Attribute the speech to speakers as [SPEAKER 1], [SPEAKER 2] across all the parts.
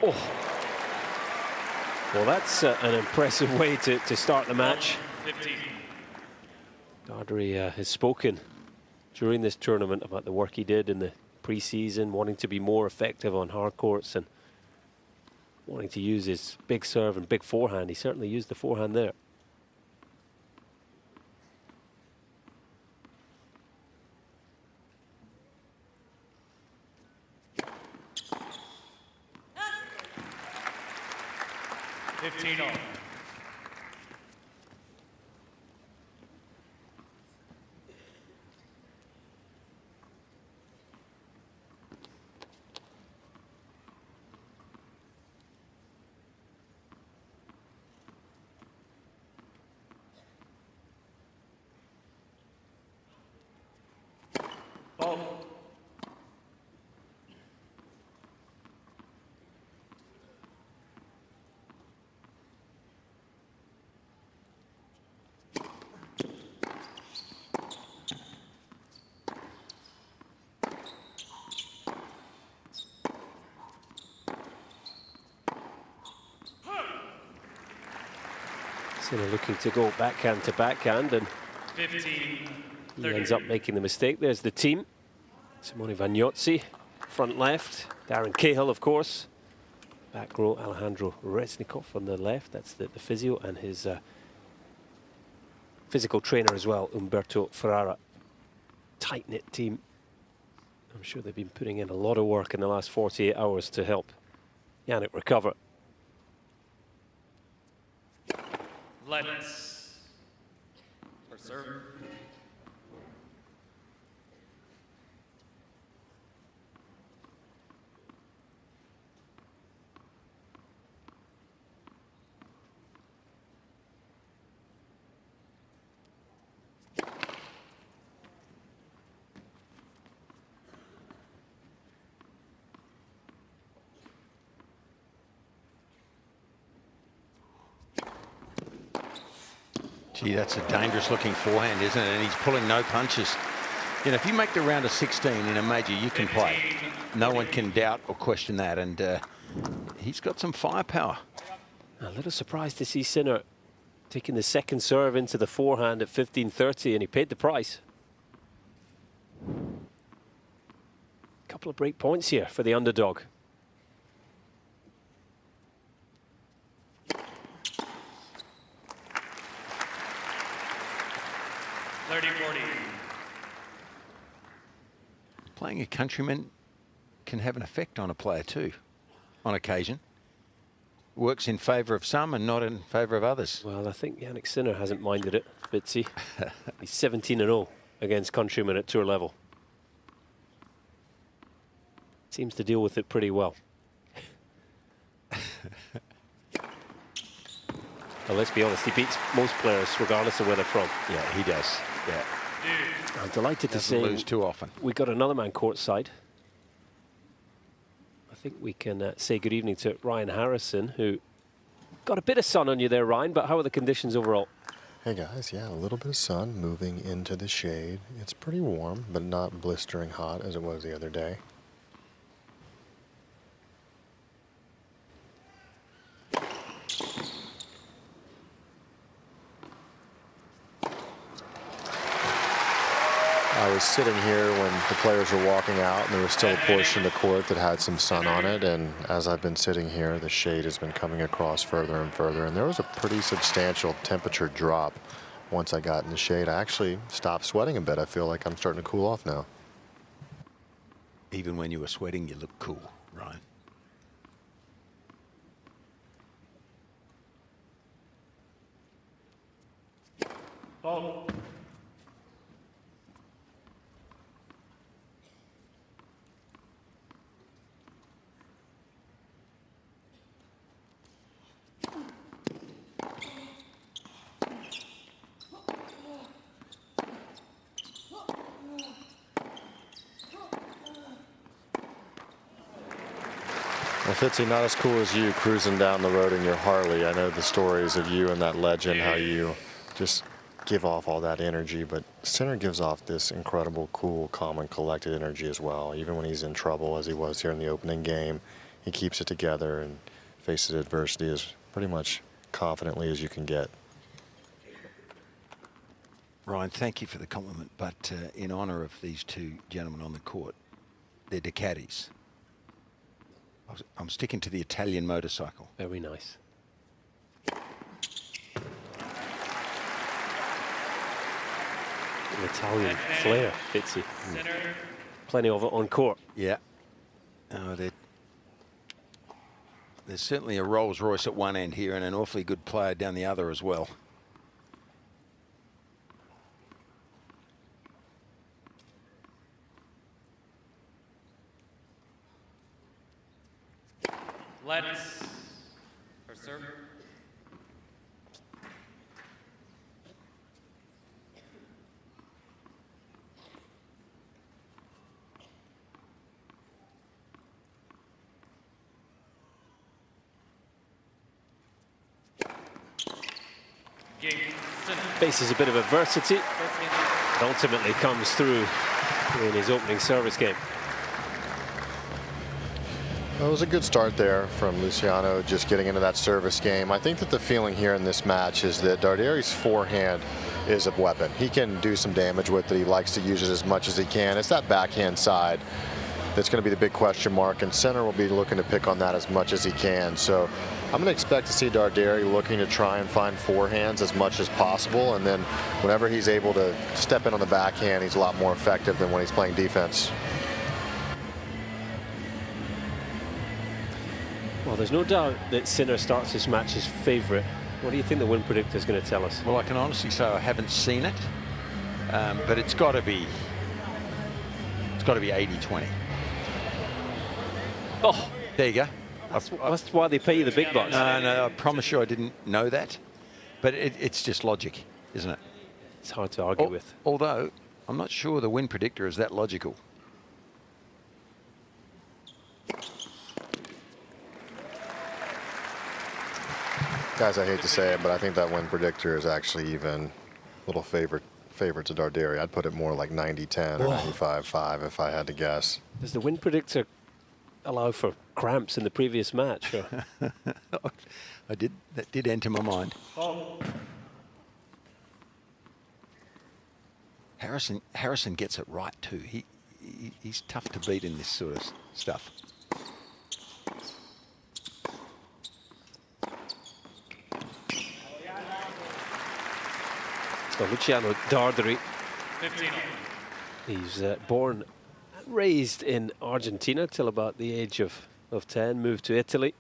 [SPEAKER 1] Oh. Well, that's an impressive way to start the match.
[SPEAKER 2] 15.
[SPEAKER 1] Darderi has spoken during this tournament about the work he did in the pre-season, wanting to be more effective on hard courts and wanting to use his big serve and big forehand. He certainly used the forehand there. Sinner looking to go backhand to backhand, and
[SPEAKER 2] 15,
[SPEAKER 1] he ends up making the mistake. There's the team. Simone Vagnozzi, front left. Darren Cahill, of course. Back row, Alejandro Reznikov on the left. That's the physio, and his physical trainer as well, Umberto Ferrara. Tight-knit team. I'm sure they've been putting in a lot of work in the last 48 hours to help Jannik recover.
[SPEAKER 2] Let's serve.
[SPEAKER 3] Gee, that's a dangerous looking forehand, isn't it? And he's pulling no punches. You know, if you make the round of 16 in a major, you can play. No one can doubt or question that. And he's got some firepower.
[SPEAKER 1] A little surprised to see Sinner taking the second serve into the forehand at 15-30, and he paid the price. Couple of break points here for the underdog.
[SPEAKER 3] Playing a countryman can have an effect on a player too, on occasion. Works in favour of some and not in favour of others.
[SPEAKER 1] Well, I think Jannik Sinner hasn't minded it, Bitsy. He's 17-0 against countrymen at tour level. Seems to deal with it pretty well. Well, let's be honest, he beats most players regardless of where they're from.
[SPEAKER 3] Yeah, he does. Yeah.
[SPEAKER 1] I'm delighted to say
[SPEAKER 3] lose too often.
[SPEAKER 1] We got another man courtside. I think we can say good evening to Ryan Harrison, who got a bit of sun on you there, Ryan, but how are the conditions overall?
[SPEAKER 4] Hey guys, yeah, a little bit of sun moving into the shade. It's pretty warm, but not blistering hot as it was the other day. I was sitting here when the players were walking out, and there was still a portion of the court that had some sun on it, and as I've been sitting here, the shade has been coming across further and further, and there was a pretty substantial temperature drop once I got in the shade. I actually stopped sweating a bit. I feel like I'm starting to cool off now.
[SPEAKER 3] Even when you were sweating, you look cool, Ryan.
[SPEAKER 2] Ball.
[SPEAKER 4] Well, Fitzy, not as cool as you cruising down the road in your Harley. I know the stories of you and that legend, how you just give off all that energy, but Sinner gives off this incredible, cool, calm, and collected energy as well. Even when he's in trouble, as he was here in the opening game, he keeps it together and faces adversity as pretty much confidently as you can get.
[SPEAKER 3] Ryan, thank you for the compliment, but in honour of these two gentlemen on the court, they're Ducatis. I'm sticking to the Italian motorcycle.
[SPEAKER 1] Very nice. An Italian flair, Fitzy. Plenty of it on court.
[SPEAKER 3] Yeah. There's certainly a Rolls Royce at one end here and an awfully good player down the other as well.
[SPEAKER 2] Let's. For serve.
[SPEAKER 1] Faces a bit of adversity, but ultimately comes through in his opening service game.
[SPEAKER 4] Well, it was a good start there from Luciano, just getting into that service game. I think that the feeling here in this match is that Darderi's forehand is a weapon. He can do some damage with it. He likes to use it as much as he can. It's that backhand side that's going to be the big question mark, and Sinner will be looking to pick on that as much as he can. So I'm going to expect to see Darderi looking to try and find forehands as much as possible, and then whenever he's able to step in on the backhand, he's a lot more effective than when he's playing defense.
[SPEAKER 1] Well, there's no doubt that Sinner starts this match as favourite. What do you think the win predictor is going to tell us?
[SPEAKER 3] Well, I can honestly say I haven't seen it, but it's got to be 80-20.
[SPEAKER 1] Oh,
[SPEAKER 3] there you go.
[SPEAKER 1] That's why they pay you the big bucks.
[SPEAKER 3] No, I promise you I didn't know that. But it's just logic, isn't it?
[SPEAKER 1] It's hard to argue with.
[SPEAKER 3] Although, I'm not sure the win predictor is that logical.
[SPEAKER 4] Guys, I hate to say it, but I think that win predictor is actually even a little favorite to Darderi. I'd put it more like 90-10 or 95-5 if I had to guess.
[SPEAKER 1] Does the win predictor allow for cramps in the previous match? Or?
[SPEAKER 3] That did enter my mind.
[SPEAKER 2] Oh.
[SPEAKER 3] Harrison gets it right too. He's tough to beat in this sort of stuff.
[SPEAKER 1] So Luciano Darderi.
[SPEAKER 2] 15.
[SPEAKER 1] He's born and raised in Argentina till about the age of 10, moved to Italy.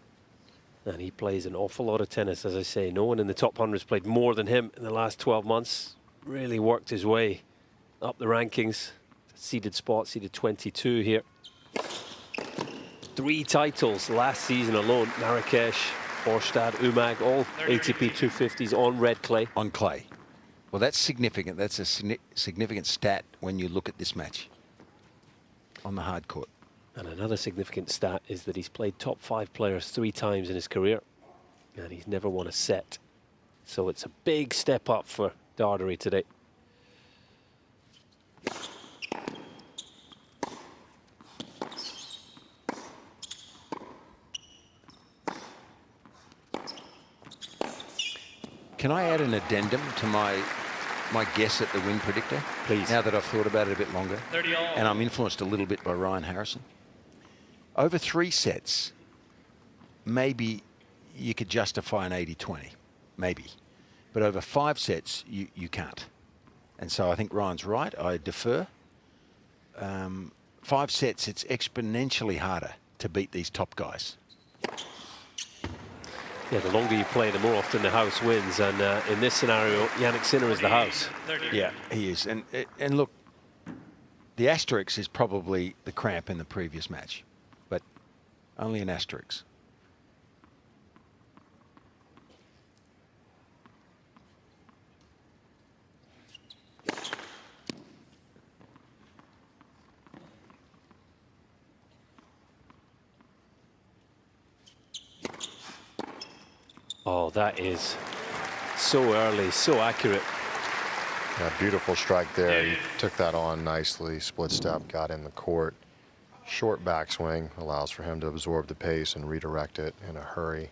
[SPEAKER 1] And he plays an awful lot of tennis, as I say. No one in the top 100 has played more than him in the last 12 months. Really worked his way up the rankings. Seeded spot, seeded 22 here. 3 titles last season alone. Marrakesh, Borstad, Umag, all ATP 250s on red clay.
[SPEAKER 3] On clay. Well, that's significant. That's a significant stat when you look at this match on the hard court.
[SPEAKER 1] And another significant stat is that he's played top 5 players 3 times in his career, and he's never won a set. So it's a big step up for Darderi today.
[SPEAKER 3] Can I add an addendum to my guess at the win predictor?
[SPEAKER 1] Please.
[SPEAKER 3] Now that I've thought about it a bit longer.
[SPEAKER 2] 30 all.
[SPEAKER 3] And I'm influenced a little bit by Ryan Harrison. Over 3 sets, maybe you could justify an 80-20, maybe. But over 5 sets, you can't. And so I think Ryan's right. I defer. 5 sets, it's exponentially harder to beat these top guys.
[SPEAKER 1] Yeah, the longer you play, the more often the house wins. And in this scenario, Jannik Sinner is the house.
[SPEAKER 2] 30.
[SPEAKER 3] Yeah, he is. And look, the asterisk is probably the cramp in the previous match, but only an asterisk.
[SPEAKER 1] Oh, that is so early, so accurate.
[SPEAKER 4] Yeah, beautiful strike there. He took that on nicely, split step, got in the court. short backswing allows for him to absorb the pace and redirect it in a hurry.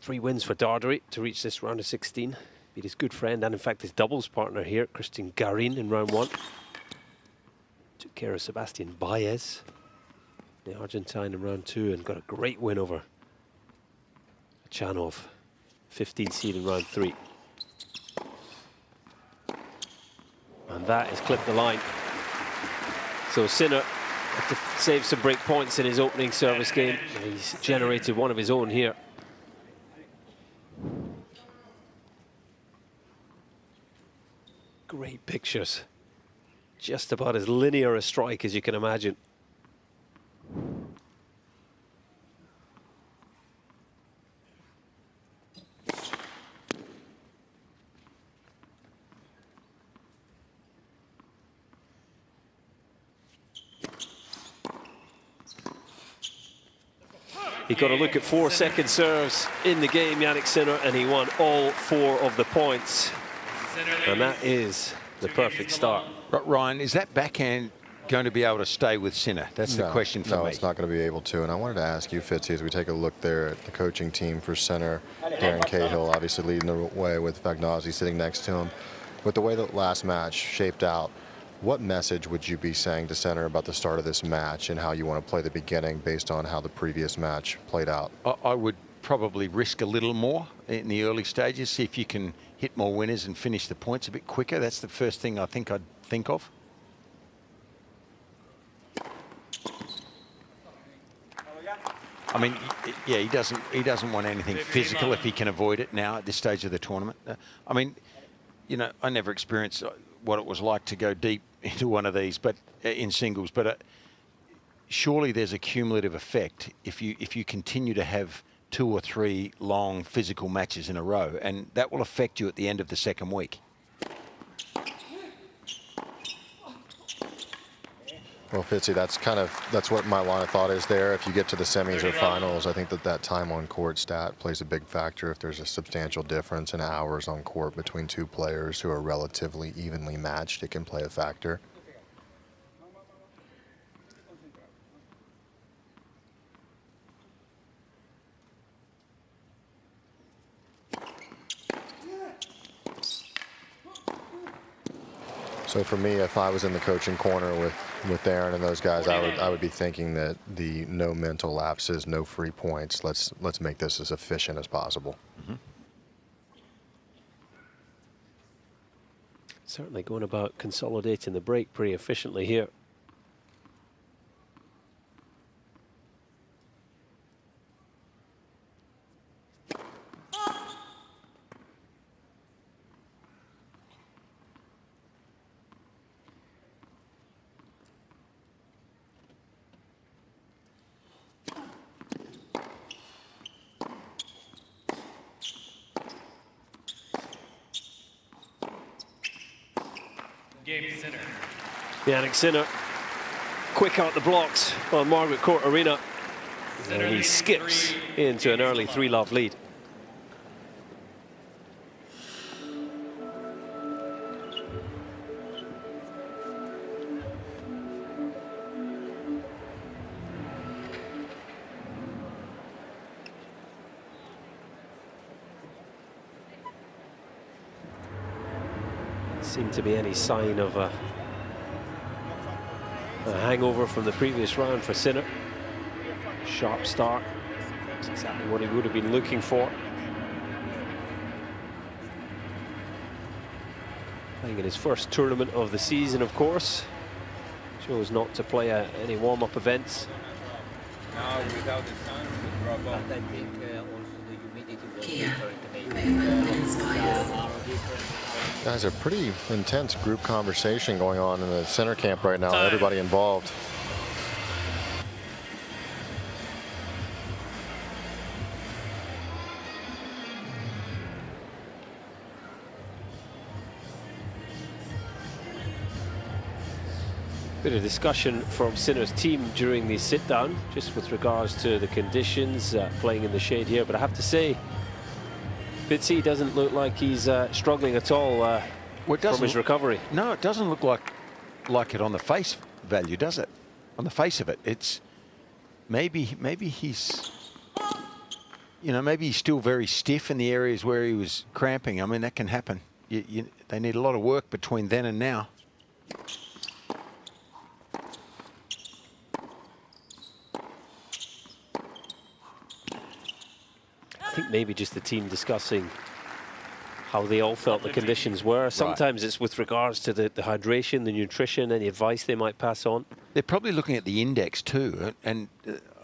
[SPEAKER 1] 3 wins for Darderi to reach this round of 16. Beat his good friend and in fact his doubles partner here, Christian Garin, in round 1. Took care of Sebastian Baez, the Argentine, in round 2, and got a great win over Chanov, 15th seed in round 3. And that has clipped the line. So Sinner had to save some break points in his opening service game. And he's generated one of his own here. Great pictures. Just about as linear a strike as you can imagine. He got a look at 4 second serves in the game, Jannik Sinner, and he won all 4 of the points. And that is the perfect start.
[SPEAKER 3] Ryan, is that backhand going to be able to stay with Sinner? That's the question for me.
[SPEAKER 4] No, it's not going to be able to. And I wanted to ask you, Fitzy, as we take a look there at the coaching team for Sinner, Darren Cahill obviously leading the way with Vagnozzi sitting next to him. With the way the last match shaped out, what message would you be saying to Sinner about the start of this match and how you want to play the beginning based on how the previous match played out?
[SPEAKER 3] I would probably risk a little more in the early stages, see if you can hit more winners and finish the points a bit quicker. That's the first thing I think I'd think of. I mean, yeah, he doesn't want anything physical if he can avoid it now at this stage of the tournament. I mean, you know, I never experienced what it was like to go deep into one of these, but in singles. But surely there's a cumulative effect if you continue to have 2 or 3 long physical matches in a row, and that will affect you at the end of the second week.
[SPEAKER 4] Well, Fitzy, that's what my line of thought is there. If you get to the semis or finals, I think that time on court stat plays a big factor. If there's a substantial difference in hours on court between 2 players who are relatively evenly matched, it can play a factor. So for me, if I was in the coaching corner with Aaron and those guys, I would be thinking that the no mental lapses, no free points. Let's make this as efficient as possible.
[SPEAKER 3] Mm-hmm.
[SPEAKER 1] Certainly going about consolidating the break pretty efficiently here.
[SPEAKER 2] Sinner.
[SPEAKER 1] Jannik Sinner, quick out the blocks on Margaret Court Arena. And he skips into an early 3-love lead. Seemed to be any sign of a hangover from the previous round for Sinner. Sharp start. That's exactly what he would have been looking for. Playing in his first tournament of the season, of course. Chose not to play any warm-up events.
[SPEAKER 5] Now, without the sun, it will drop off.
[SPEAKER 6] I think also the humidity will
[SPEAKER 4] Guys, a pretty intense group conversation going on in the center camp right now. Everybody involved.
[SPEAKER 1] Bit of discussion from Sinner's team during the sit-down, just with regards to the conditions, playing in the shade here. But I have to say, Fitzy doesn't look like he's struggling at all from his recovery.
[SPEAKER 3] No, it doesn't look like like it on the face value, does it? On the face of it, it's maybe he's, you know, maybe he's still very stiff in the areas where he was cramping. I mean, that can happen. They need a lot of work between then and now.
[SPEAKER 1] I think maybe just the team discussing how they all felt the conditions were. Sometimes it's with regards to the hydration, the nutrition, any advice they might pass on.
[SPEAKER 3] They're probably looking at the index too, and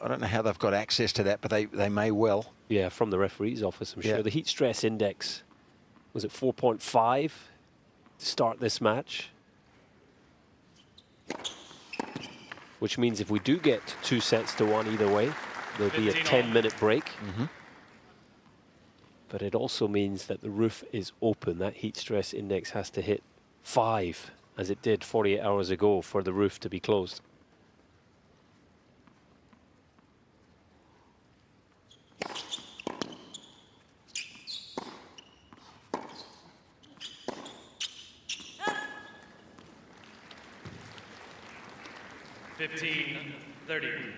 [SPEAKER 3] I don't know how they've got access to that, but they may well.
[SPEAKER 1] Yeah, from the referee's office, I'm sure. The heat stress index was at 4.5 to start this match. Which means if we do get 2 sets to 1 either way, there'll be a 10-minute break. But it also means that the roof is open. That heat stress index has to hit 5, as it did 48 hours ago, for the roof to be closed.
[SPEAKER 2] (15-30).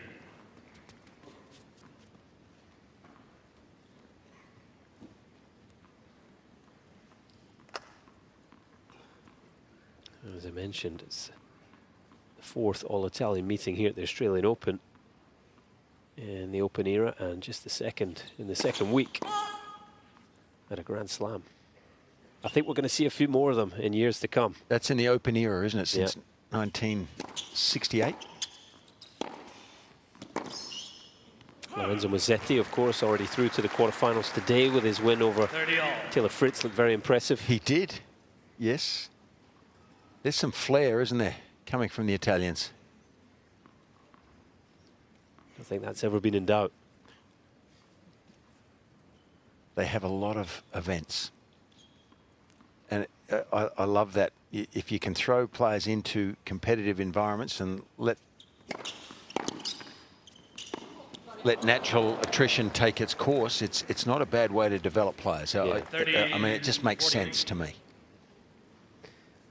[SPEAKER 1] As I mentioned, it's the 4th All-Italian meeting here at the Australian Open in the Open era, and just the second in the second week at a Grand Slam. I think we're going to see a few more of them in years to come.
[SPEAKER 3] That's in the Open era, isn't it? Since 1968.
[SPEAKER 1] Lorenzo Musetti, of course, already through to the quarterfinals today with his win over Taylor Fritz. Looked very impressive.
[SPEAKER 3] He did, yes. There's some flair, isn't there, coming from the Italians?
[SPEAKER 1] I think that's ever been in doubt.
[SPEAKER 3] They have a lot of events. And I love that. If you can throw players into competitive environments and let natural attrition take its course, it's not a bad way to develop players. So I mean, it just makes sense to me.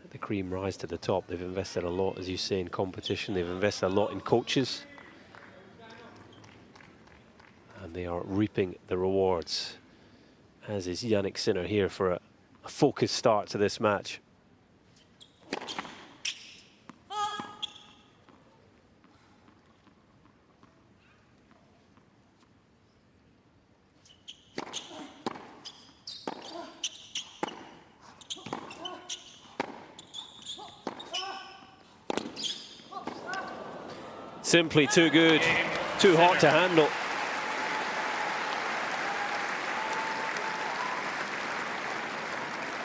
[SPEAKER 1] The cream rise to the top. They've invested a lot, as you say, in competition. They've invested a lot in coaches. And they are reaping the rewards, as is Jannik Sinner here for a focused start to this match. Simply too good, too hot to handle.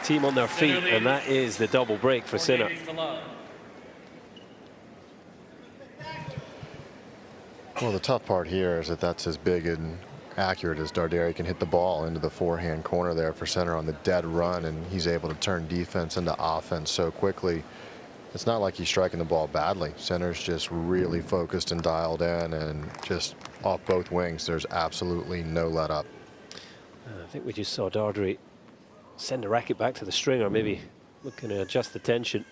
[SPEAKER 1] Team on their feet, and that is the double break for Sinner.
[SPEAKER 4] Well, the tough part here is that that's as big and accurate as Darderi can hit the ball into the forehand corner there for Sinner on the dead run, and he's able to turn defense into offense so quickly. It's not like he's striking the ball badly. Sinner's just really focused and dialed in, and just off both wings, there's absolutely no let up.
[SPEAKER 1] I think we just saw Darderi send the racket back to the stringer, maybe looking to adjust the tension.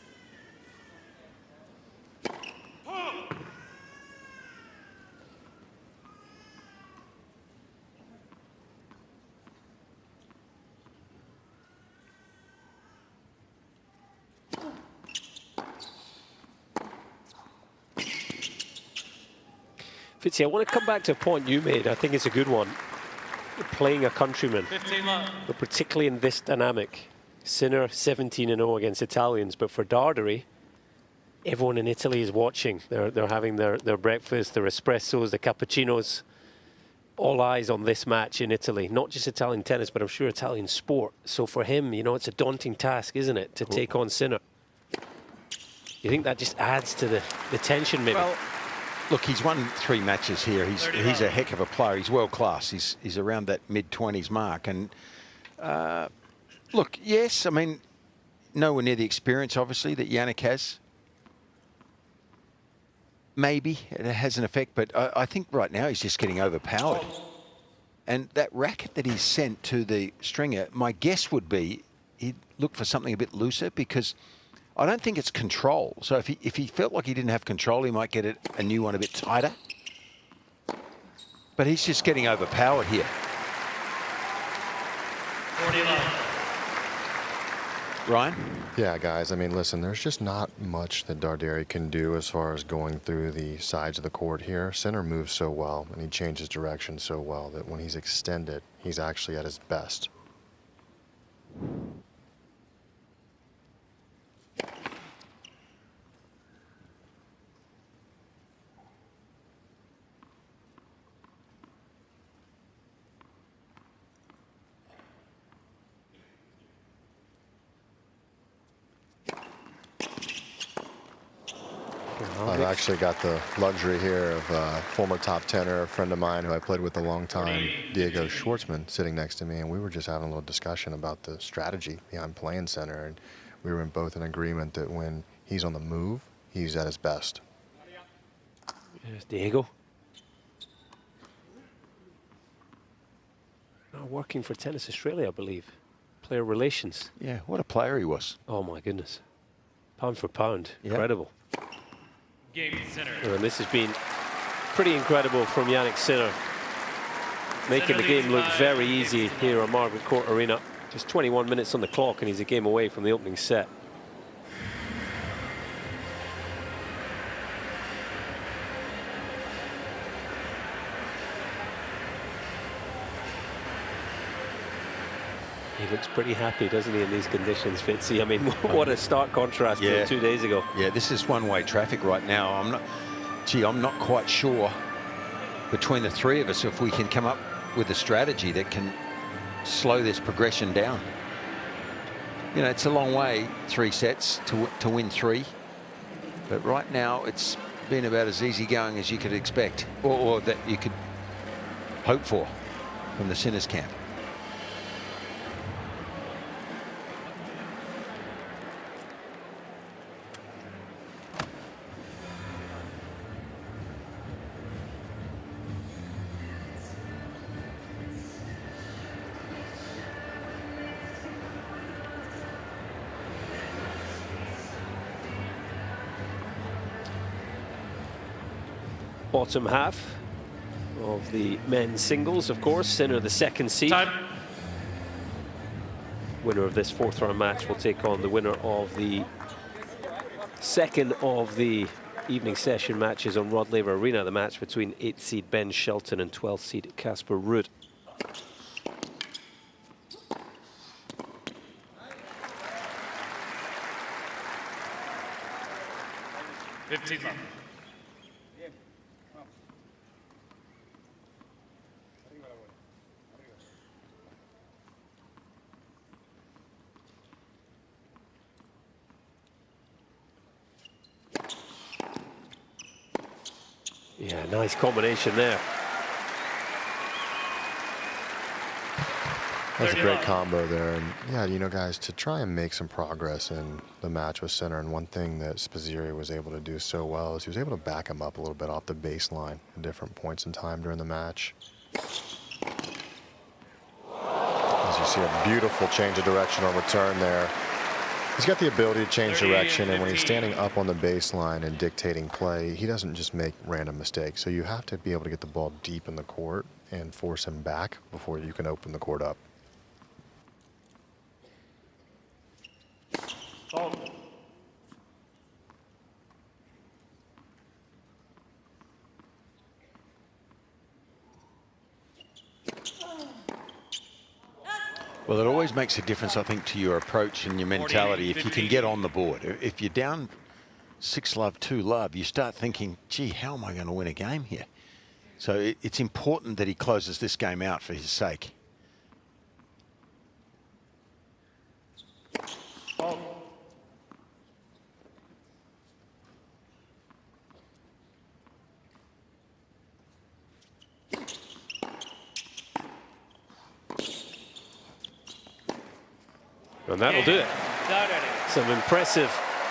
[SPEAKER 1] Fitzy, I want to come back to a point you made. I think it's a good one. Playing a countryman, but particularly in this dynamic. Sinner 17-0 against Italians, but for Darderi, everyone in Italy is watching. They're having their breakfast, their espressos, the cappuccinos. All eyes on this match in Italy. Not just Italian tennis, but I'm sure Italian sport. So for him, you know, it's a daunting task, isn't it, to take on Sinner? You think that just adds to the tension, maybe?
[SPEAKER 3] Well, look, he's won 3 matches here. He's a heck of a player. He's world class. He's around that mid-20s mark. And look, yes, I mean, nowhere near the experience, obviously, that Jannik has. Maybe it has an effect, but I think right now he's just getting overpowered. And that racket that he's sent to the stringer, my guess would be he'd look for something a bit looser, because I don't think it's control. So if he felt like he didn't have control, he might get a new one a bit tighter. But he's just getting overpowered here.
[SPEAKER 2] 40 love.
[SPEAKER 3] Ryan?
[SPEAKER 4] Yeah, guys, I mean, listen, there's just not much that Darderi can do as far as going through the sides of the court here. Sinner moves so well, and he changes direction so well that when he's extended, he's actually at his best. I've actually got the luxury here of a former top tenor, a friend of mine who I played with a long time, Diego Schwartzman, sitting next to me, and we were just having a little discussion about the strategy behind playing Sinner, and we were both in agreement that when he's on the move, he's at his best.
[SPEAKER 1] There's Diego. Now working for Tennis Australia, I believe. Player relations.
[SPEAKER 3] Yeah, what a player he was.
[SPEAKER 1] Oh my goodness. Pound for pound.
[SPEAKER 3] Yep.
[SPEAKER 1] Incredible.
[SPEAKER 2] Game Sinner.
[SPEAKER 1] And this has been pretty incredible from Jannik Sinner. Making the game look very easy here on Margaret Court Arena. Just 21 minutes on the clock and he's a game away from the opening set. He looks pretty happy, doesn't he, in these conditions, Fitzy? I mean, what a stark contrast to 2 days ago.
[SPEAKER 3] Yeah, this is one-way traffic right now. I'm not quite sure between the three of us if we can come up with a strategy that can slow this progression down. You know, it's a long way, 3 sets to win 3. But right now, it's been about as easy going as you could expect, or that you could hope for from the Sinners camp.
[SPEAKER 1] Bottom half of the men's singles, of course. Sinner, the second seed.
[SPEAKER 2] Time.
[SPEAKER 1] Winner of this 4th round match will take on the winner of the second of the evening session matches on Rod Laver Arena, the match between 8th seed Ben Shelton and 12th seed Casper Ruud.
[SPEAKER 2] love.
[SPEAKER 1] Yeah, nice combination there.
[SPEAKER 4] That's a great combo there. And yeah, you know, guys, to try and make some progress in the match with Sinner, and one thing that Spizzirri was able to do so well is he was able to back him up a little bit off the baseline at different points in time during the match. As you see, a beautiful change of direction on return there. He's got the ability to change direction, and when he's standing up on the baseline and dictating play, he doesn't just make random mistakes. So you have to be able to get the ball deep in the court and force him back before you can open the court up.
[SPEAKER 2] Oh.
[SPEAKER 3] Well, it always makes a difference, I think, to your approach and your mentality if you can get on the board. If you're down 6-love, 2-love, you start thinking, gee, how am I going to win a game here? So it's important that he closes this game out for his sake.
[SPEAKER 2] Oh.
[SPEAKER 1] And that'll do it. Some impressive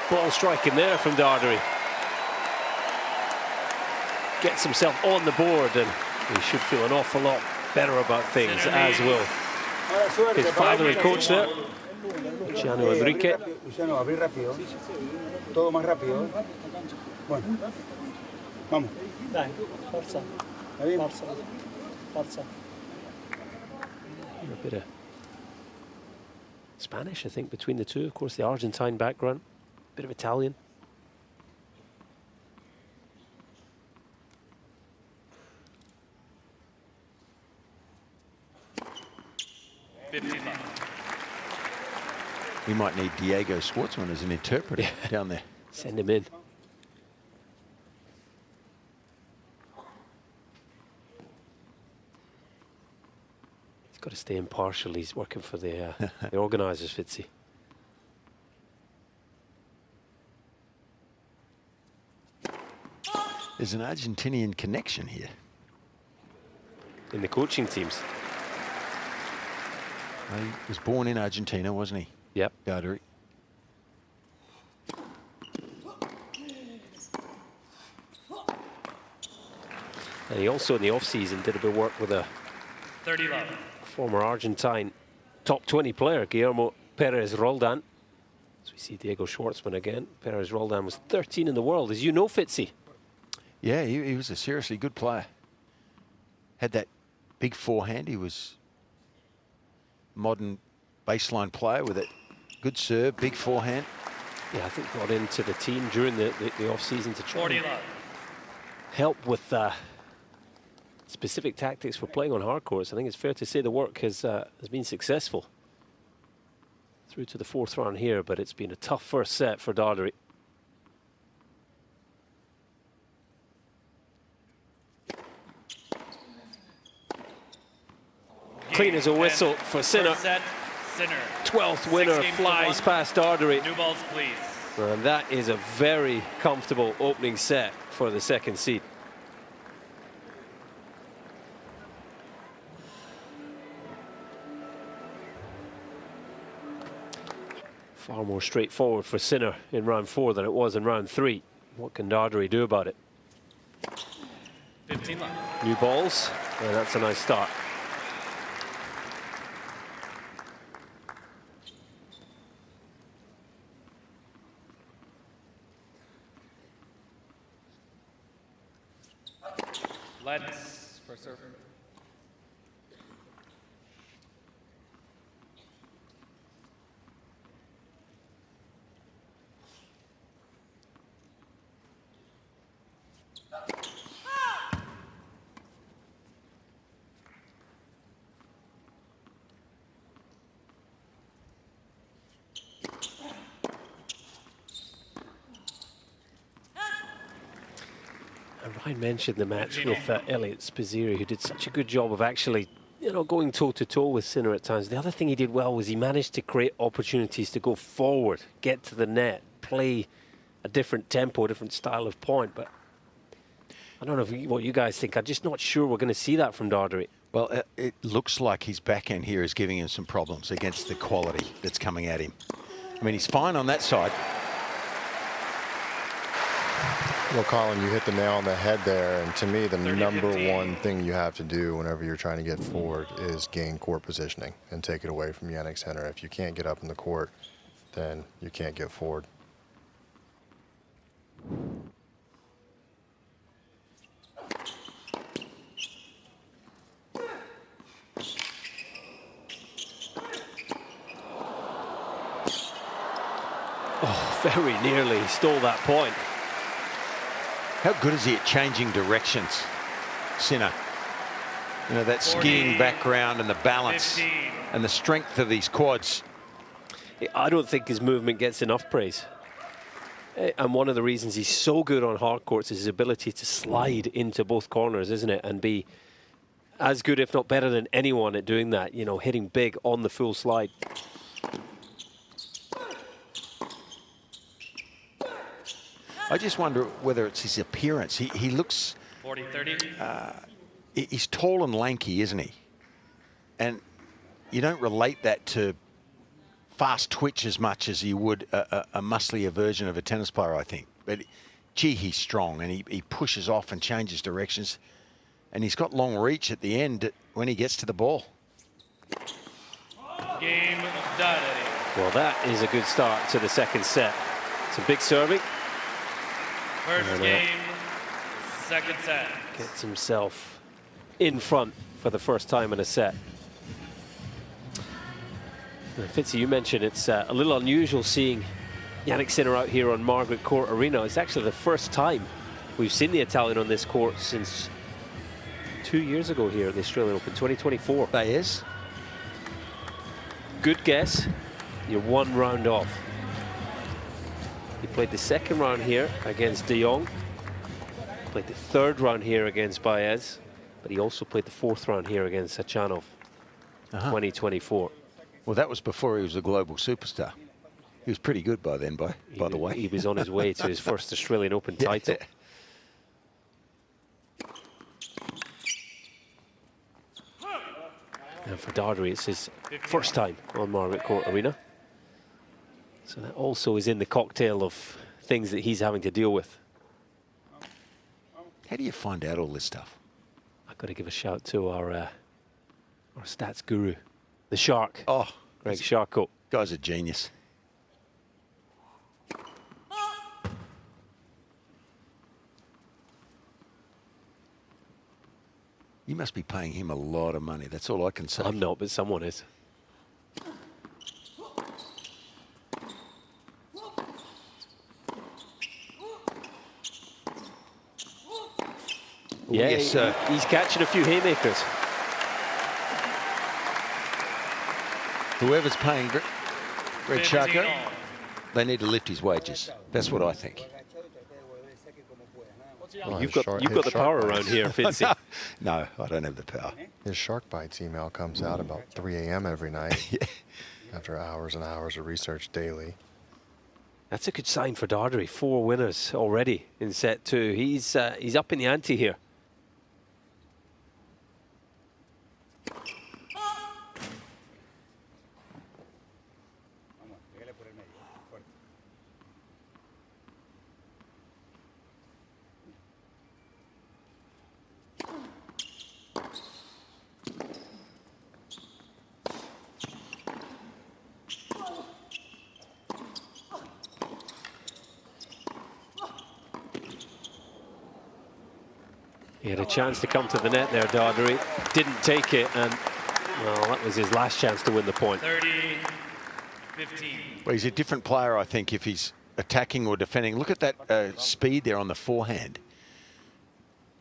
[SPEAKER 1] ball striking there from Darderi. Gets himself on the board, and he should feel an awful lot better about things, as will his father and coach there, Luciano Darderi.
[SPEAKER 7] Luciano, abrí rápido. Todo más rápido. Bueno, vamos.
[SPEAKER 8] Dai, forza.
[SPEAKER 7] ¿Está bien?
[SPEAKER 8] Forza. Forza.
[SPEAKER 1] A bit of Spanish, I think, between the two. Of course, the Argentine background, bit of Italian.
[SPEAKER 3] We might need Diego Schwartzman as an interpreter down there.
[SPEAKER 1] Send him in. He's got to stay impartial. He's working for the organisers, Fitzy.
[SPEAKER 3] There's an Argentinian connection here.
[SPEAKER 1] In the coaching teams.
[SPEAKER 3] He was born in Argentina, wasn't he?
[SPEAKER 1] Yep.
[SPEAKER 3] Darderi.
[SPEAKER 1] And he also, in the off-season, did a bit of work with a
[SPEAKER 2] 30 love.
[SPEAKER 1] former Argentine top 20 player, Guillermo Perez Roldan. So we see Diego Schwartzman again. Perez Roldan was 13 in the world, as you know, Fitzy.
[SPEAKER 3] Yeah, he was a seriously good player. Had that big forehand. He was modern baseline player with a good serve, big forehand.
[SPEAKER 1] Yeah, I think brought into the team during the off-season to try
[SPEAKER 2] 40
[SPEAKER 1] and
[SPEAKER 2] love.
[SPEAKER 1] help with specific tactics for playing on hard courts. I think it's fair to say the work has been successful. Through to the fourth round here, but it's been a tough first set for Darderi. Clean as a whistle for Sinner.
[SPEAKER 2] Set, Sinner.
[SPEAKER 1] 12th winner flies past Darderi.
[SPEAKER 2] New balls, please.
[SPEAKER 1] And that is a very comfortable opening set for the second seed. Far more straightforward for Sinner in round 4 than it was in round 3. What can Darderi do about it?
[SPEAKER 2] 15 left.
[SPEAKER 1] New balls, and that's a nice start.
[SPEAKER 2] Let's for serve.
[SPEAKER 1] Ryan mentioned the match with Elliot Spizzirri, who did such a good job of actually, going toe-to-toe with Sinner at times. The other thing he did well was he managed to create opportunities to go forward, get to the net, play a different tempo, a different style of point. But I don't know what you guys think. I'm just not sure we're going to see that from Darderi.
[SPEAKER 3] Well, it looks like his backhand here is giving him some problems against the quality that's coming at him. I mean, he's fine on that side.
[SPEAKER 4] Well, Colin, you hit the nail on the head there. And to me, the number one thing you have to do whenever you're trying to get forward is gain court positioning and take it away from Jannik Sinner. If you can't get up in the court, then you can't get forward.
[SPEAKER 1] Oh, very nearly stole that point.
[SPEAKER 3] How good is he at changing directions, Sinner? That skiing background and the balance
[SPEAKER 2] 15.
[SPEAKER 3] and the strength of these quads.
[SPEAKER 1] I don't think his movement gets enough praise. And one of the reasons he's so good on hard courts is his ability to slide into both corners, isn't it? And be as good, if not better than anyone at doing that, hitting big on the full slide.
[SPEAKER 3] I just wonder whether it's his appearance. He looks...
[SPEAKER 2] 40-30.
[SPEAKER 3] He's tall and lanky, isn't he? And you don't relate that to fast twitch as much as you would a musclier version of a tennis player, I think. But, gee, he's strong, and he pushes off and changes directions. And he's got long reach at the end when he gets to the ball.
[SPEAKER 2] Game Darderi.
[SPEAKER 1] Well, that is a good start to the second set. Some big serving.
[SPEAKER 2] First game, second set.
[SPEAKER 1] Gets himself in front for the first time in a set. Fitzy, you mentioned it's a little unusual seeing Jannik Sinner out here on Margaret Court Arena. It's actually the first time we've seen the Italian on this court since 2 years ago here at the Australian Open, 2024.
[SPEAKER 3] That is.
[SPEAKER 1] Good guess. You're one round off. He played the second round here against De Jong. Played the third round here against Baez. But he also played the fourth round here against Sachanov, 2024.
[SPEAKER 3] Well, that was before he was a global superstar. He was pretty good by then, by the way.
[SPEAKER 1] He was on his way to his first Australian Open title. And for Darderi, it's his first time on Margaret Court Arena. So that also is in the cocktail of things that he's having to deal with.
[SPEAKER 3] How do you find out all this stuff?
[SPEAKER 1] I've got to give a shout to our stats guru, the Shark.
[SPEAKER 3] Oh,
[SPEAKER 1] Greg Sharko.
[SPEAKER 3] Guy's a genius. You must be paying him a lot of money. That's all I can say.
[SPEAKER 1] I'm not, but someone is. Yeah,
[SPEAKER 3] yes,
[SPEAKER 1] he's catching a few haymakers.
[SPEAKER 3] Whoever's paying Greg Sharko, they need to lift his wages. That's what I think.
[SPEAKER 4] Well,
[SPEAKER 1] You've got the power around here, Fitzy.
[SPEAKER 3] No, I don't have the power.
[SPEAKER 4] His Shark Bites email comes out about 3 a.m. every night after hours and hours of research daily.
[SPEAKER 1] That's a good sign for Darderi. 4 winners already in set 2. He's up in the ante here. He had a chance to come to the net there, Darderi. Didn't take it, and, well, that was his last chance to win the point.
[SPEAKER 2] 30-15.
[SPEAKER 3] Well, he's a different player, I think, if he's attacking or defending. Look at that speed there on the forehand.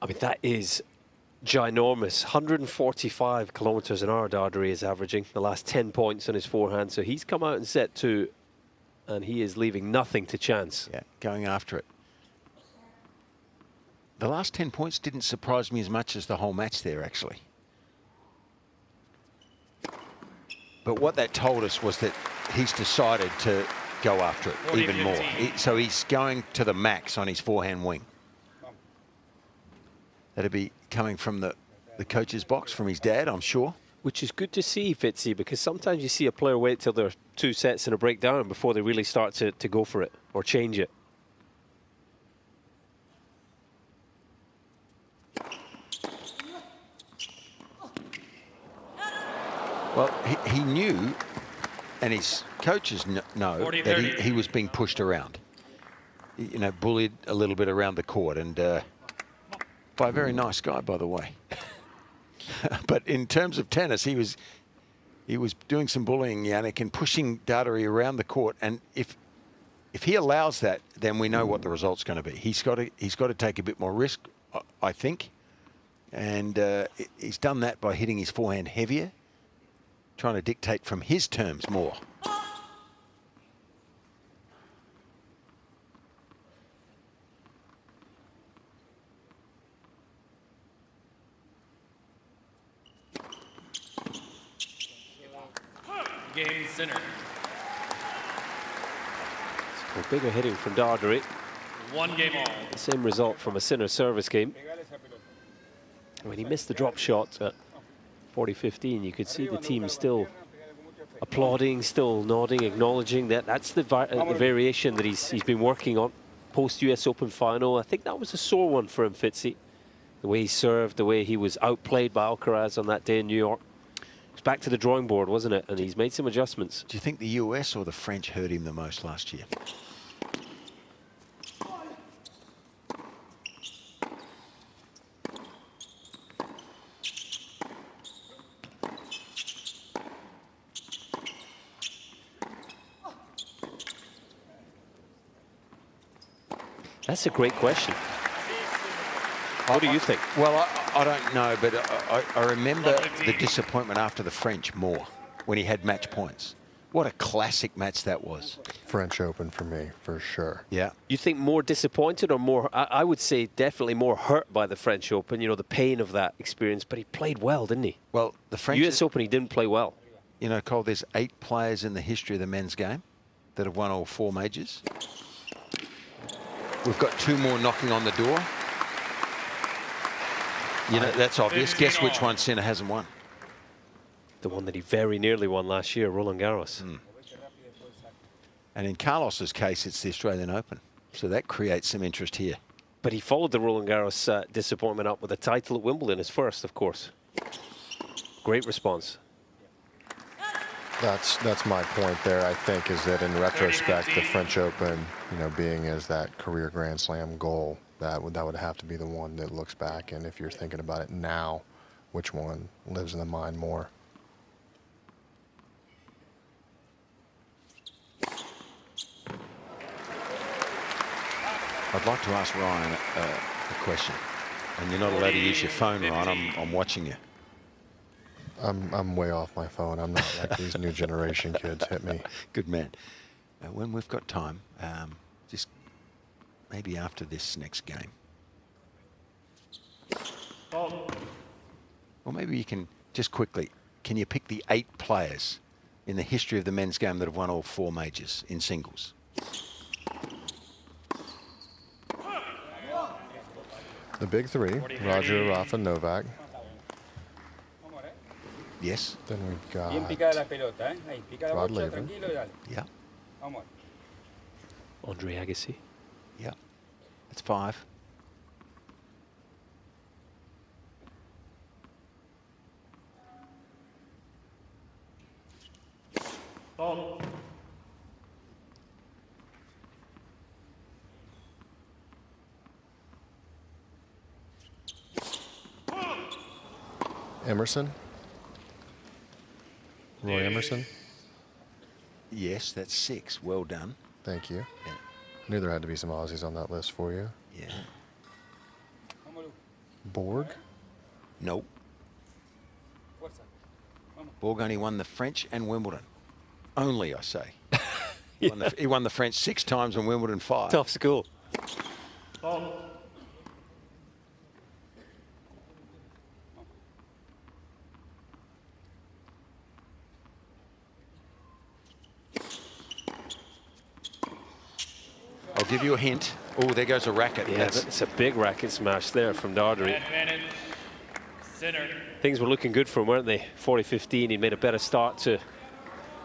[SPEAKER 1] I mean, that is ginormous. 145 kilometers an hour Darderi is averaging. The last 10 points on his forehand. So he's come out in set 2, and he is leaving nothing to chance.
[SPEAKER 3] Yeah, going after it. The last 10 points didn't surprise me as much as the whole match there, actually. But what that told us was that he's decided to go after it even more. So he's going to the max on his forehand wing. That'd be coming from the coach's box, from his dad, I'm sure.
[SPEAKER 1] Which is good to see, Fitzy, because sometimes you see a player wait till they're 2 sets and a breakdown before they really start to go for it or change it.
[SPEAKER 3] Well, he knew, and his coaches know, that he was being pushed around. You know, bullied a little bit around the court, and by a very nice guy, by the way. But in terms of tennis, he was doing some bullying, Jannik, and pushing Darderi around the court. And if he allows that, then we know what the result's going to be. He's got to take a bit more risk, I think, and he's done that by hitting his forehand heavier, trying to dictate from his terms more.
[SPEAKER 2] Game Sinner.
[SPEAKER 1] So bigger hitting from Darderi.
[SPEAKER 2] 1 game all.
[SPEAKER 1] The same result from a Sinner service game. When he missed the drop shot at 40-15, you could see the team still applauding, still nodding, acknowledging that that's the variation that he's been working on post-US Open final. I think that was a sore one for him, Fitzy. The way he served, the way he was outplayed by Alcaraz on that day in New York. It's back to the drawing board, wasn't it? And he's made some adjustments.
[SPEAKER 3] Do you think the US or the French hurt him the most last year?
[SPEAKER 1] That's a great question. What do you think?
[SPEAKER 3] Well, I don't know, but I remember the disappointment after the French more when he had match points. What a classic match that was.
[SPEAKER 4] French Open for me, for sure.
[SPEAKER 3] Yeah.
[SPEAKER 1] You think more disappointed or more, I would say definitely more hurt by the French Open, you know, the pain of that experience, but he played well, didn't he?
[SPEAKER 3] Well, the French...
[SPEAKER 1] US Open, he didn't play well.
[SPEAKER 3] You know, Cole, there's 8 players in the history of the men's game that have won all 4 majors. We've got 2 more knocking on the door. You know, that's obvious. Guess which one Sinner hasn't won?
[SPEAKER 1] The one that he very nearly won last year, Roland Garros.
[SPEAKER 3] And in Carlos's case, it's the Australian Open. So that creates some interest here.
[SPEAKER 1] But he followed the Roland Garros disappointment up with a title at Wimbledon, his first, of course. Great response.
[SPEAKER 4] That's my point there, I think, is that in retrospect, the French Open, you know, being as that career Grand Slam goal, that would have to be the one that looks back. And if you're thinking about it now, which one lives in the mind more?
[SPEAKER 3] I'd like to ask Ryan a question. And you're not allowed to use your phone, Ryan. I'm watching you.
[SPEAKER 4] I'm way off my phone. I'm not like these new generation kids. Hit me.
[SPEAKER 3] Good man. When we've got time, just maybe after this next game. Or maybe you can just quickly, can you pick the 8 players in the history of the men's game that have won all 4 majors in singles?
[SPEAKER 4] The big 3, Roger, Rafa, Novak.
[SPEAKER 3] Yes.
[SPEAKER 4] Then we've got
[SPEAKER 7] Rod
[SPEAKER 4] Rod Laver.
[SPEAKER 3] Yeah.
[SPEAKER 1] Andre Agassi.
[SPEAKER 3] Yeah. That's 5.
[SPEAKER 4] Emerson. Roy Emerson.
[SPEAKER 3] Yes, that's 6. Well done.
[SPEAKER 4] Thank you.
[SPEAKER 3] Yeah.
[SPEAKER 4] Knew there had to be some Aussies on that list for you.
[SPEAKER 3] Yeah.
[SPEAKER 4] Borg.
[SPEAKER 3] Nope. Borg only won the French and Wimbledon. Only, I say. He won the French 6 times and Wimbledon 5.
[SPEAKER 1] Tough school.
[SPEAKER 3] I'll give you a hint. Oh, there goes a racket.
[SPEAKER 1] Yeah, it's a big racket smash there from Darderi.
[SPEAKER 2] Advantage, Sinner.
[SPEAKER 1] Things were looking good for him, weren't they? 40-15, he made a better start to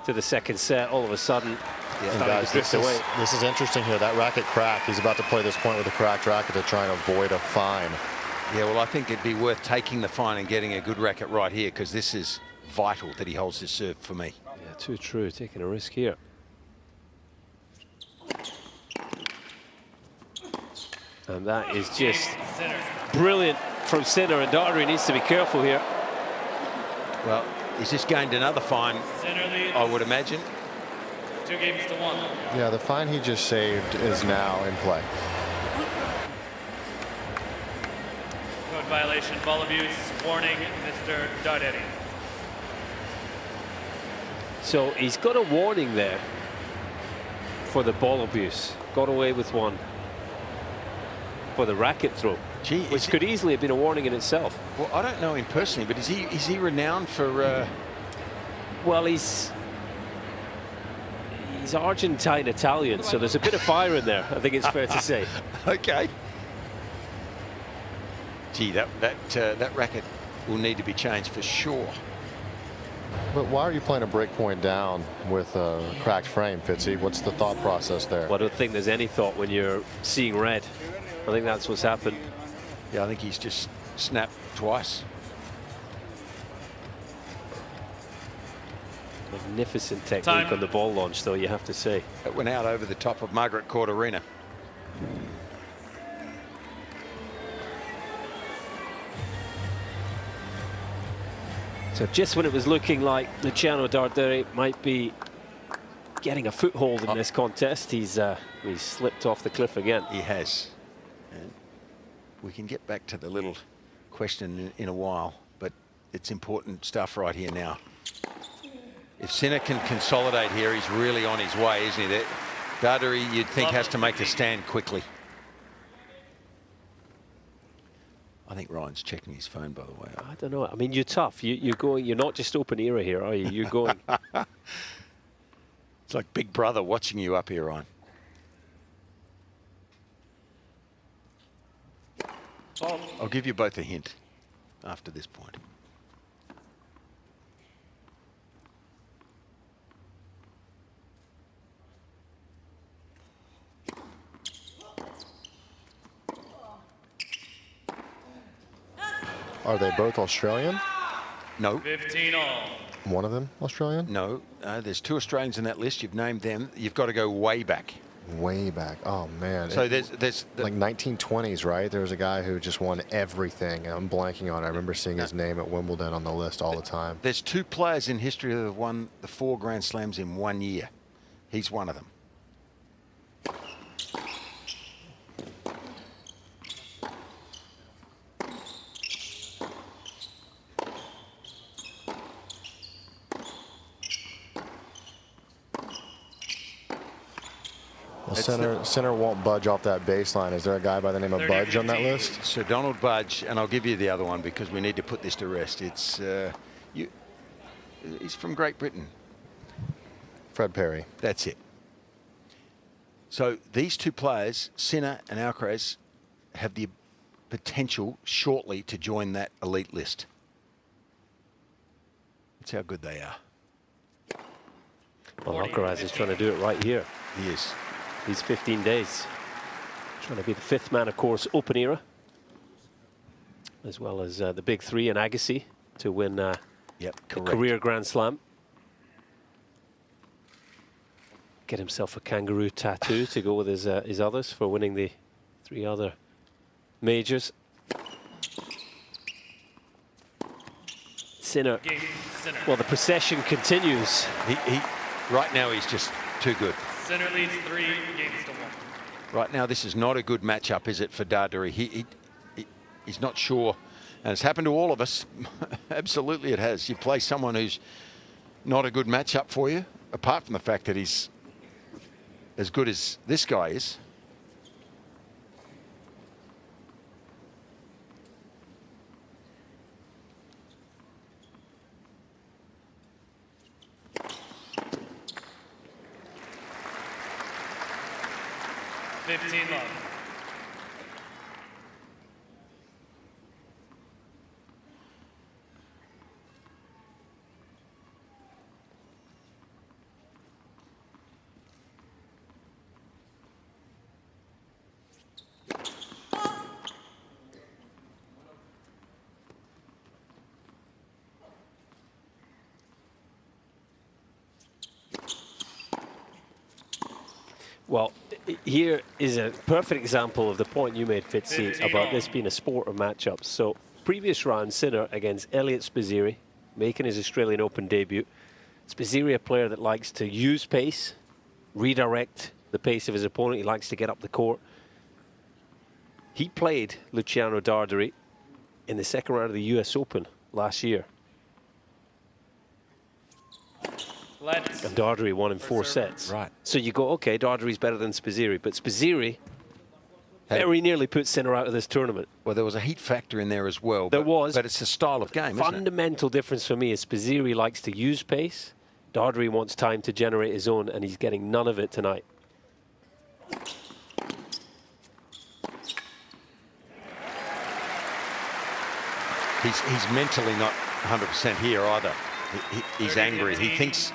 [SPEAKER 1] the second set. All of a sudden,
[SPEAKER 4] And
[SPEAKER 1] starting
[SPEAKER 4] guys,
[SPEAKER 1] to drift away.
[SPEAKER 4] this is interesting here. That racket cracked. He's about to play this point with a cracked racket to try and avoid a fine.
[SPEAKER 3] Yeah, well, I think it'd be worth taking the fine and getting a good racket right here, because this is vital that he holds this serve for me.
[SPEAKER 1] Yeah, too true, taking a risk here. And that is just brilliant from Sinner, and Darderi needs to be careful here.
[SPEAKER 3] Well, he's just gained another fine,
[SPEAKER 2] Sinner leads
[SPEAKER 3] I would imagine.
[SPEAKER 2] 2 games to 1.
[SPEAKER 4] Yeah, the fine he just saved is now in play.
[SPEAKER 2] Code violation, ball abuse, warning, Mr. Darderi.
[SPEAKER 1] So he's got a warning there for the ball abuse. Got away with one for the racket throw,
[SPEAKER 3] Gee,
[SPEAKER 1] which could easily have been a warning in itself.
[SPEAKER 3] Well, I don't know him personally, but is he renowned for?
[SPEAKER 1] Well, he's Argentine Italian, so there's a bit of fire in there, I think it's fair to say.
[SPEAKER 3] Okay. Gee, that racket will need to be changed for sure.
[SPEAKER 4] But why are you playing a break point down with a cracked frame, Fitzy? What's the thought process there?
[SPEAKER 1] Well, I don't think there's any thought when you're seeing red. I think that's what's happened.
[SPEAKER 3] Yeah, I think he's just snapped twice.
[SPEAKER 1] Magnificent technique
[SPEAKER 2] Time.
[SPEAKER 1] on the ball launch, though, you have to say.
[SPEAKER 3] It went out over the top of Margaret Court Arena.
[SPEAKER 1] So just when it was looking like Luciano Darderi might be getting a foothold in this contest, he's slipped off the cliff again.
[SPEAKER 3] He has. And we can get back to the little question in a while, but it's important stuff right here now. If Sinner can consolidate here, he's really on his way, isn't he? Darderi, you'd think, has to make a stand quickly. I think Ryan's checking his phone, by the way.
[SPEAKER 1] I don't know. I mean, you're tough. You're going. You're not just open era here, are you? You're going.
[SPEAKER 3] It's like Big Brother watching you up here, Ryan. I'll give you both a hint after this point.
[SPEAKER 4] Are they both Australian?
[SPEAKER 3] No.
[SPEAKER 2] 15 all.
[SPEAKER 4] One of them Australian?
[SPEAKER 3] No. There's 2 Australians in that list. You've named them. You've got to go way back.
[SPEAKER 4] Way back. Oh, man.
[SPEAKER 3] So there's
[SPEAKER 4] like 1920s, right? There was a guy who just won everything. I'm blanking on it. I remember seeing his name at Wimbledon on the list all the time.
[SPEAKER 3] There's 2 players in history that have won the 4 Grand Slams in 1 year. He's one of them.
[SPEAKER 4] Well, Sinner won't budge off that baseline. Is there a guy by the name of Budge on that list?
[SPEAKER 3] Sir Donald Budge, and I'll give you the other one because we need to put this to rest. It's he's from Great Britain.
[SPEAKER 4] Fred Perry.
[SPEAKER 3] That's it. So these 2 players, Sinner and Alcaraz, have the potential shortly to join that elite list. That's how good they are.
[SPEAKER 1] Well, Alcaraz is trying to do it right here.
[SPEAKER 3] He is.
[SPEAKER 1] These 15 days. Trying to be the 5th man, of course, open era. As well as the big 3 in Agassi to win a career Grand Slam. Get himself a kangaroo tattoo to go with his others for winning the 3 other majors. Sinner. Well, the procession continues.
[SPEAKER 3] He right now he's just too good.
[SPEAKER 2] Sinner leads 3 games to 1.
[SPEAKER 3] Right now, this is not a good matchup, is it, for Darderi? He's not sure, and it's happened to all of us. Absolutely, it has. You play someone who's not a good matchup for you, apart from the fact that he's as good as this guy is.
[SPEAKER 1] Well, here is a perfect example of the point you made, Fitzy, about this being a sport of matchups. So, previous round, Sinner against Elliot Spizzirri, making his Australian Open debut. Spizzirri, a player that likes to use pace, redirect the pace of his opponent. He likes to get up the court. He played Luciano Darderi in the 2nd round of the US Open last year. And Darderi won in 4 sets.
[SPEAKER 3] Right.
[SPEAKER 1] So you go, okay, Darderi's better than Spizzirri, but Spizzirri very nearly put Sinner out of this tournament.
[SPEAKER 3] Well, there was a heat factor in there as well.
[SPEAKER 1] There was.
[SPEAKER 3] But it's a style of game, isn't it?
[SPEAKER 1] Fundamental difference for me is Spizzirri likes to use pace. Darderi wants time to generate his own, and he's getting none of it tonight.
[SPEAKER 3] He's mentally not 100% here either. He's angry. He thinks,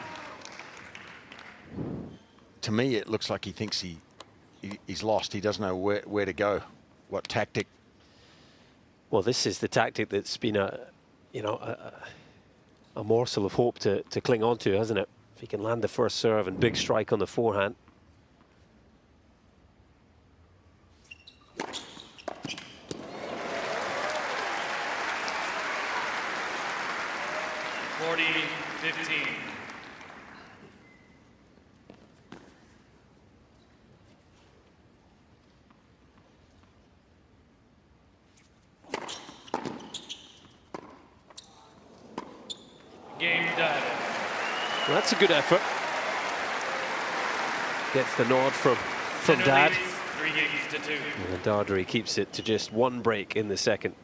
[SPEAKER 3] to me, it looks like he thinks he's lost. He doesn't know where to go, what tactic.
[SPEAKER 1] Well, this is the tactic that's been a morsel of hope to cling on to, hasn't it? If he can land the first serve and big strike on the forehand.
[SPEAKER 2] Game done.
[SPEAKER 1] Well, that's a good effort. Gets the nod from
[SPEAKER 2] Sinner
[SPEAKER 1] Dad.
[SPEAKER 2] leads 3 games to 2.
[SPEAKER 1] And Darderi keeps it to just 1 break in the second.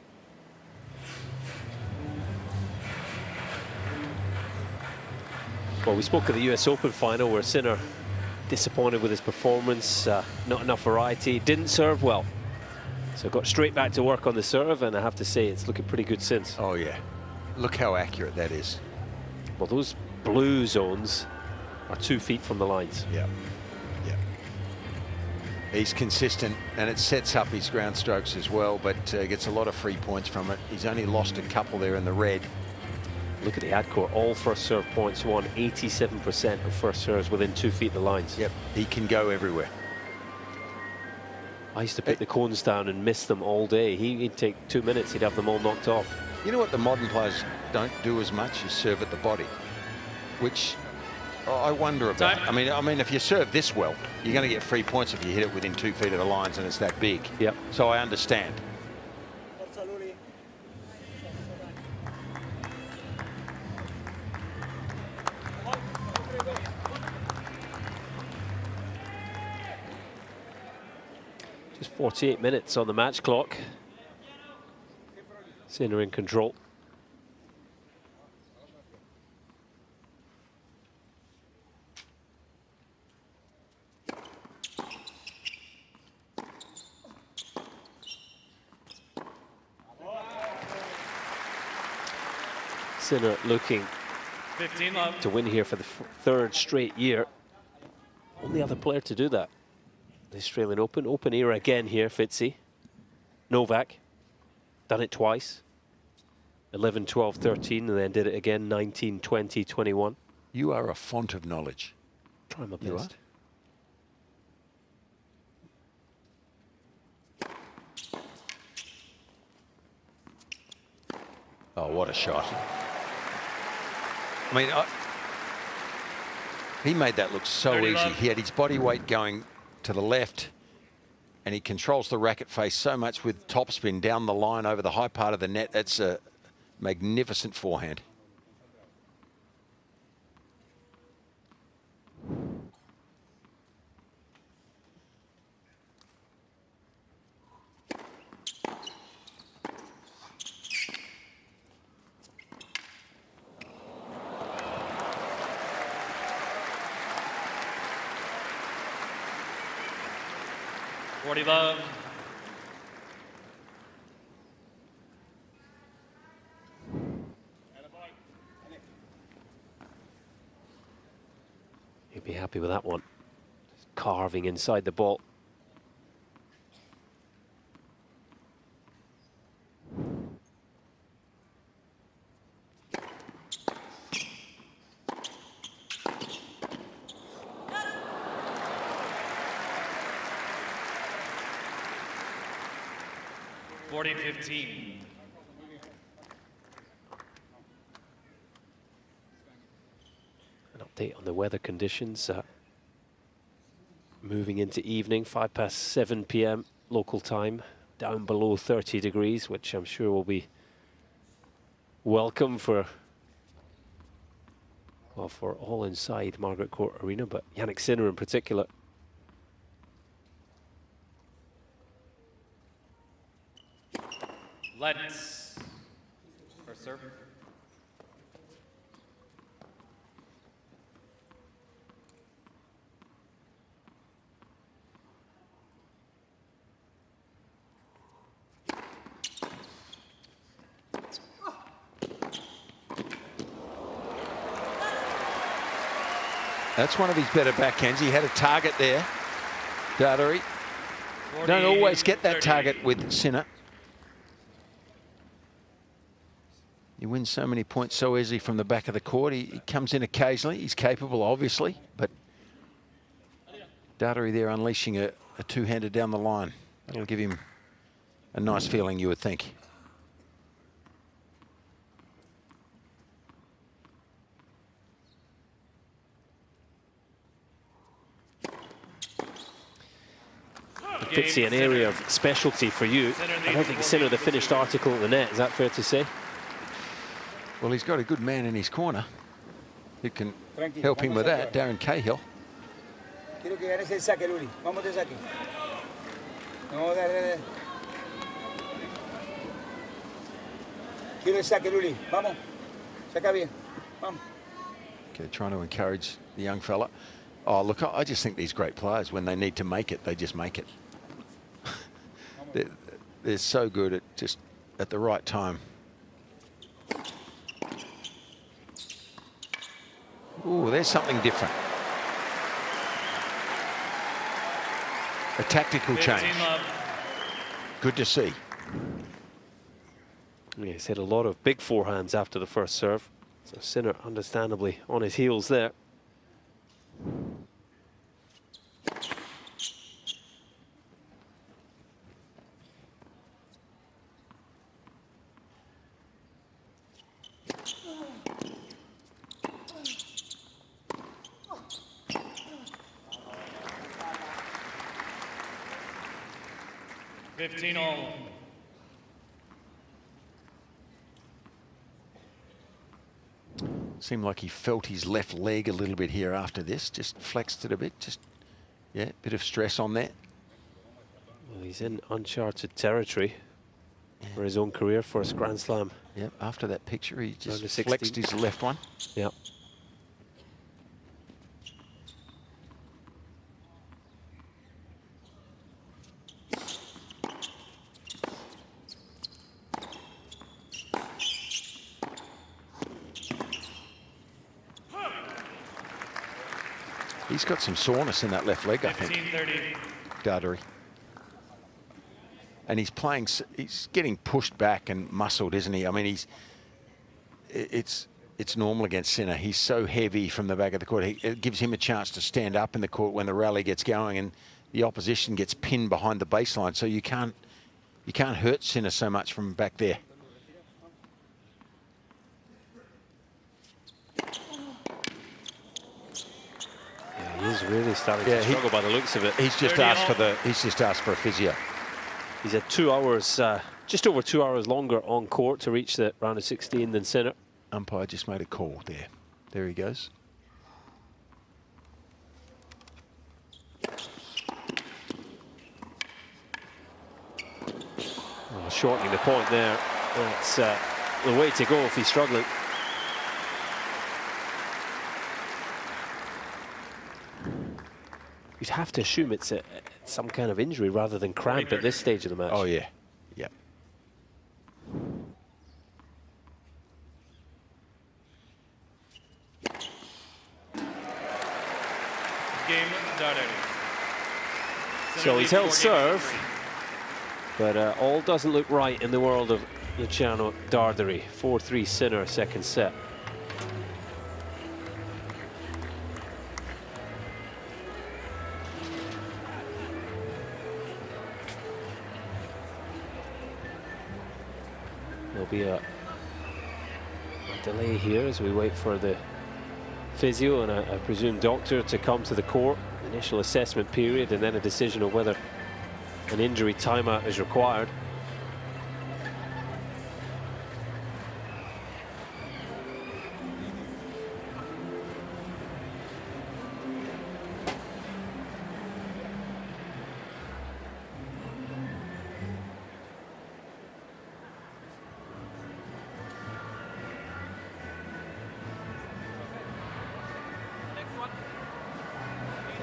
[SPEAKER 1] Well, we spoke of the US Open final where Sinner disappointed with his performance, not enough variety, didn't serve well. So got straight back to work on the serve, and I have to say it's looking pretty good since.
[SPEAKER 3] Oh, yeah. Look how accurate that is.
[SPEAKER 1] Well, those blue zones are 2 feet from the lines.
[SPEAKER 3] Yeah. Yeah. He's consistent, and it sets up his ground strokes as well, but gets a lot of free points from it. He's only lost a couple there in the red.
[SPEAKER 1] Look at the ad court, all first serve points won, 87% of first serves within 2 feet of the lines.
[SPEAKER 3] Yep, he can go everywhere.
[SPEAKER 1] I used to put the cones down and miss them all day. He'd take 2 minutes, he'd have them all knocked off.
[SPEAKER 3] You know what the modern players don't do as much is serve at the body, which I wonder about. I mean, if you serve this well, you're going to get free points if you hit it within 2 feet of the lines and it's that big.
[SPEAKER 1] Yep.
[SPEAKER 3] So I understand.
[SPEAKER 1] Just 48 minutes on the match clock. Sinner in control. Sinner looking
[SPEAKER 2] 15 love.
[SPEAKER 1] to win here for the 3rd straight year. Only other player to do that. The Australian Open. Open era again here, Fitzy. Novak. Done it twice. 11, 12, 13, and then did it again 19, 20, 21.
[SPEAKER 3] You are a font of knowledge.
[SPEAKER 1] Try my
[SPEAKER 3] You
[SPEAKER 1] best.
[SPEAKER 3] Oh, what a shot. I mean, he made that look so
[SPEAKER 2] 30
[SPEAKER 3] easy.
[SPEAKER 2] love.
[SPEAKER 3] He had his body weight going to the left, and he controls the racket face so much with topspin down the line over the high part of the net. That's a magnificent forehand.
[SPEAKER 2] Love.
[SPEAKER 1] He'd be happy with that one. Just carving inside the ball. An update on the weather conditions. Moving into evening, 7 p.m. local time, down below 30 degrees, which I'm sure will be welcome for, well, for all inside Margaret Court Arena, but Jannik Sinner in particular.
[SPEAKER 2] Let's first serve.
[SPEAKER 3] That's one of his better backhands. He had a target there, Darderi. Don't always get that target with Sinner. He wins so many points so easily from the back of the court. He comes in occasionally. He's capable, obviously, but Darderi there unleashing a two-hander down the line. That'll give him a nice feeling, you would think.
[SPEAKER 1] Fitzy, an area of specialty for you. I don't think Sinner the finished article at the net. Is that fair to say?
[SPEAKER 3] Well, he's got a good man in his corner who can help him with that, Darren Cahill.
[SPEAKER 7] Quiero que ganes el saque, Luli. Vamos de saque. No, dale. Quiero el saque, Luli. Vamos. Saca bien. Vamos.
[SPEAKER 3] Okay, trying to encourage the young fella. Oh, look, I just think these great players, when they need to make it, they just make it. They're so good at just at the right time. Ooh, there's something different. A tactical change. Good to see.
[SPEAKER 1] Yeah, he's hit a lot of big forehands after the first serve. So Sinner understandably on his heels there.
[SPEAKER 3] Seemed like he felt his left leg a little bit here after this, just flexed it a bit, just, yeah, bit of stress on that.
[SPEAKER 1] Well, he's in uncharted territory for his own career, first Grand Slam.
[SPEAKER 3] Yep, after that picture, he just
[SPEAKER 1] 16.
[SPEAKER 3] flexed his left one.
[SPEAKER 1] Yep.
[SPEAKER 3] He's got some soreness in that left leg, I think, Darderi. And he's playing, he's getting pushed back and muscled, isn't he? I mean, it's normal against Sinner. He's so heavy from the back of the court. It gives him a chance to stand up in the court when the rally gets going and the opposition gets pinned behind the baseline. So you can't hurt Sinner so much from back there.
[SPEAKER 1] He is really starting to struggle by the looks of it.
[SPEAKER 3] He's just asked for a physio.
[SPEAKER 1] He's had 2 hours, just over 2 hours longer on court to reach the round of 16 than Sinner.
[SPEAKER 3] Umpire just made a call there. There he goes.
[SPEAKER 1] Well, shortening the point there. That's the way to go if he's struggling. You'd have to assume it's some kind of injury rather than cramp at this stage of the match.
[SPEAKER 3] Oh, yeah. Yep.
[SPEAKER 2] Game Darderi.
[SPEAKER 1] So he's held serve, but all doesn't look right in the world of Luciano Darderi. 4-3 Sinner, second set. There'll be a delay here as we wait for the physio and I presume doctor to come to the court. Initial assessment period and then a decision of whether an injury timeout is required.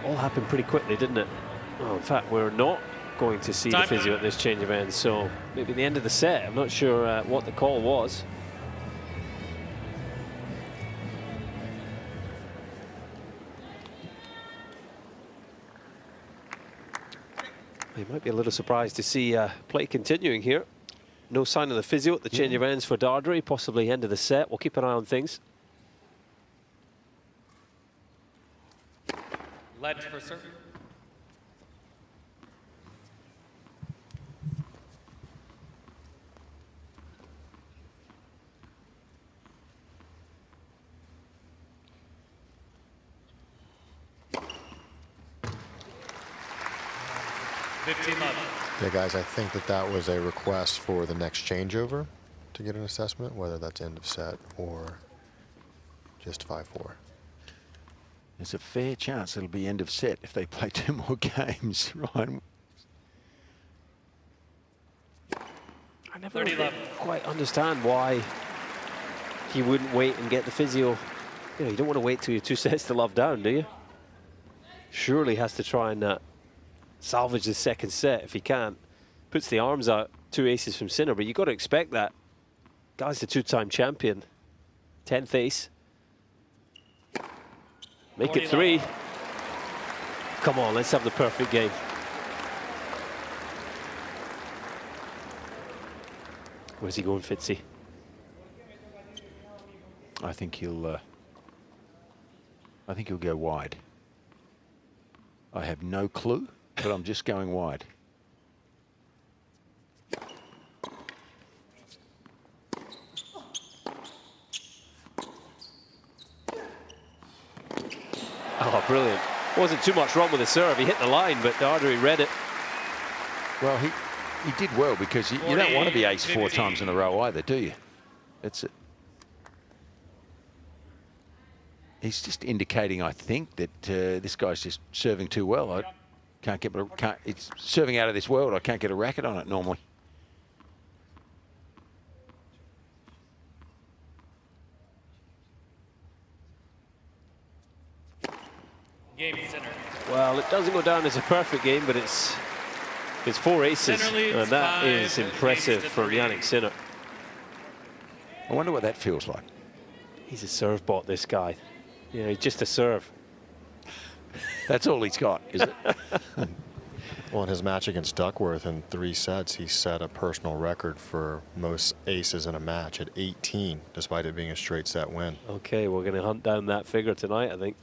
[SPEAKER 1] All happened pretty quickly, didn't it? Oh, in fact, we're not going to see the physio at this change of ends, so maybe the end of the set. I'm not sure what the call was. They might be a little surprised to see play continuing here. No sign of the physio at the change of ends for Darderi, possibly end of the set. We'll keep an eye on things.
[SPEAKER 2] Ledge for serve.
[SPEAKER 4] Yeah, guys, I think that was a request for the next changeover to get an assessment, whether that's end of set or just 5-4.
[SPEAKER 3] There's a fair chance it'll be end of set if they play 2 more games, Ryan.
[SPEAKER 1] I never quite understand why he wouldn't wait and get the physio. You know, you don't want to wait till you're 2 sets to love down, do you? Surely has to try and salvage the second set if he can. Puts the arms out, 2 aces from Sinner, but you've got to expect that. Guy's the 2-time champion. 10th ace. Make it 3. Come on, let's have the perfect game. Where's he going, Fitzy?
[SPEAKER 3] I think he'll go wide. I have no clue, but I'm just going wide.
[SPEAKER 1] Oh, brilliant. Wasn't too much wrong with the serve. He hit the line, but Darderi read it.
[SPEAKER 3] Well, he did well, because you don't want to be ace 4 times in a row either, do you? That's it. He's just indicating, I think, that this guy's just serving too well. I can't get, it's serving out of this world. I can't get a racket on it normally.
[SPEAKER 2] Game Sinner.
[SPEAKER 1] Well, it doesn't go down as a perfect game, but it's 4 aces, and that is impressive from Jannik Sinner.
[SPEAKER 3] I wonder what that feels like.
[SPEAKER 1] He's a serve bot, this guy. You know, he's just a serve.
[SPEAKER 3] That's all he's got, is it?
[SPEAKER 4] Well, in his match against Duckworth in 3 sets, he set a personal record for most aces in a match at 18, despite it being a straight set win.
[SPEAKER 1] Okay, we're going to hunt down that figure tonight, I think.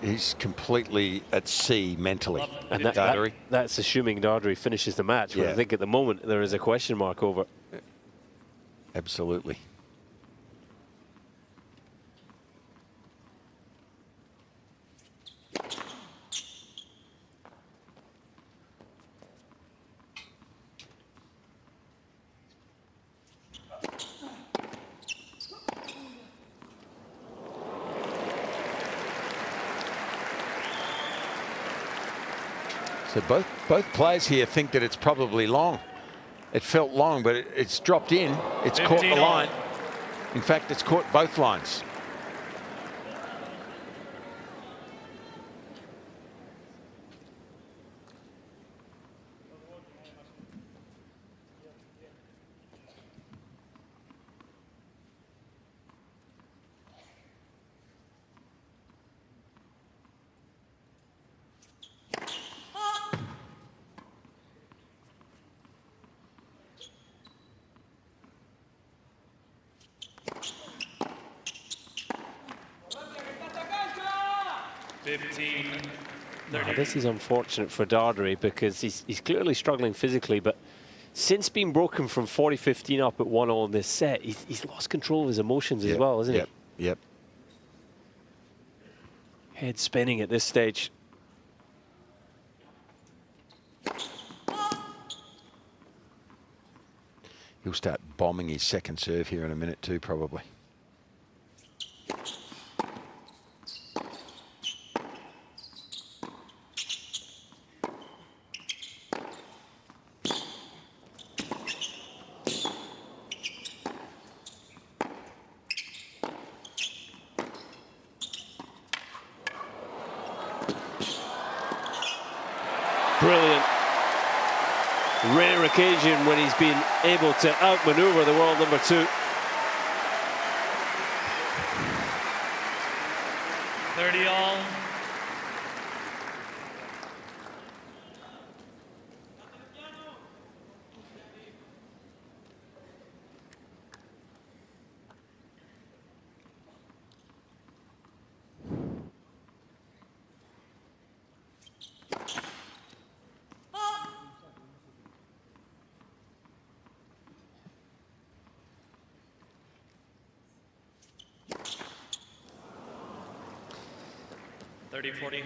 [SPEAKER 3] He's completely at sea mentally.
[SPEAKER 1] And
[SPEAKER 3] Darderi.
[SPEAKER 1] That's assuming Darderi finishes the match, but I think at the moment there is a question mark over.
[SPEAKER 3] Absolutely. So both players here think that it's probably long. It felt long, but it's dropped in. It's caught the line. In fact, it's caught both lines.
[SPEAKER 1] Now, this is unfortunate for Darderi because he's clearly struggling physically, but since being broken from 40-15 up at 1-all in this set, he's lost control of his emotions as well, isn't he?
[SPEAKER 3] Yep.
[SPEAKER 1] Head spinning at this stage.
[SPEAKER 3] He'll start bombing his second serve here in a minute too, probably.
[SPEAKER 1] Brilliant. Rare occasion when he's been able to outmaneuver the world number 2.
[SPEAKER 2] 30-all. 30-40.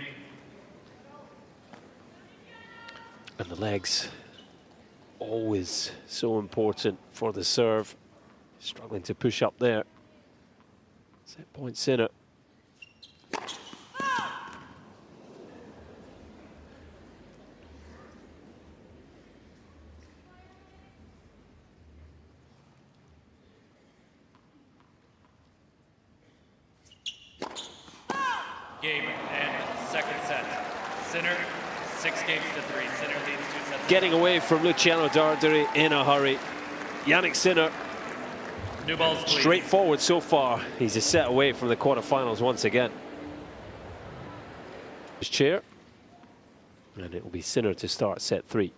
[SPEAKER 1] And the legs, always so important for the serve. Struggling to push up there. Set point Sinner.
[SPEAKER 2] Game and second set. Sinner, 6 games to 3. Sinner leads 2 sets.
[SPEAKER 1] Getting away from Luciano Darderi in a hurry. Jannik Sinner.
[SPEAKER 2] New balls, please.
[SPEAKER 1] Straightforward so far. He's a set away from the quarterfinals once again. His chair. And it will be Sinner to start set 3.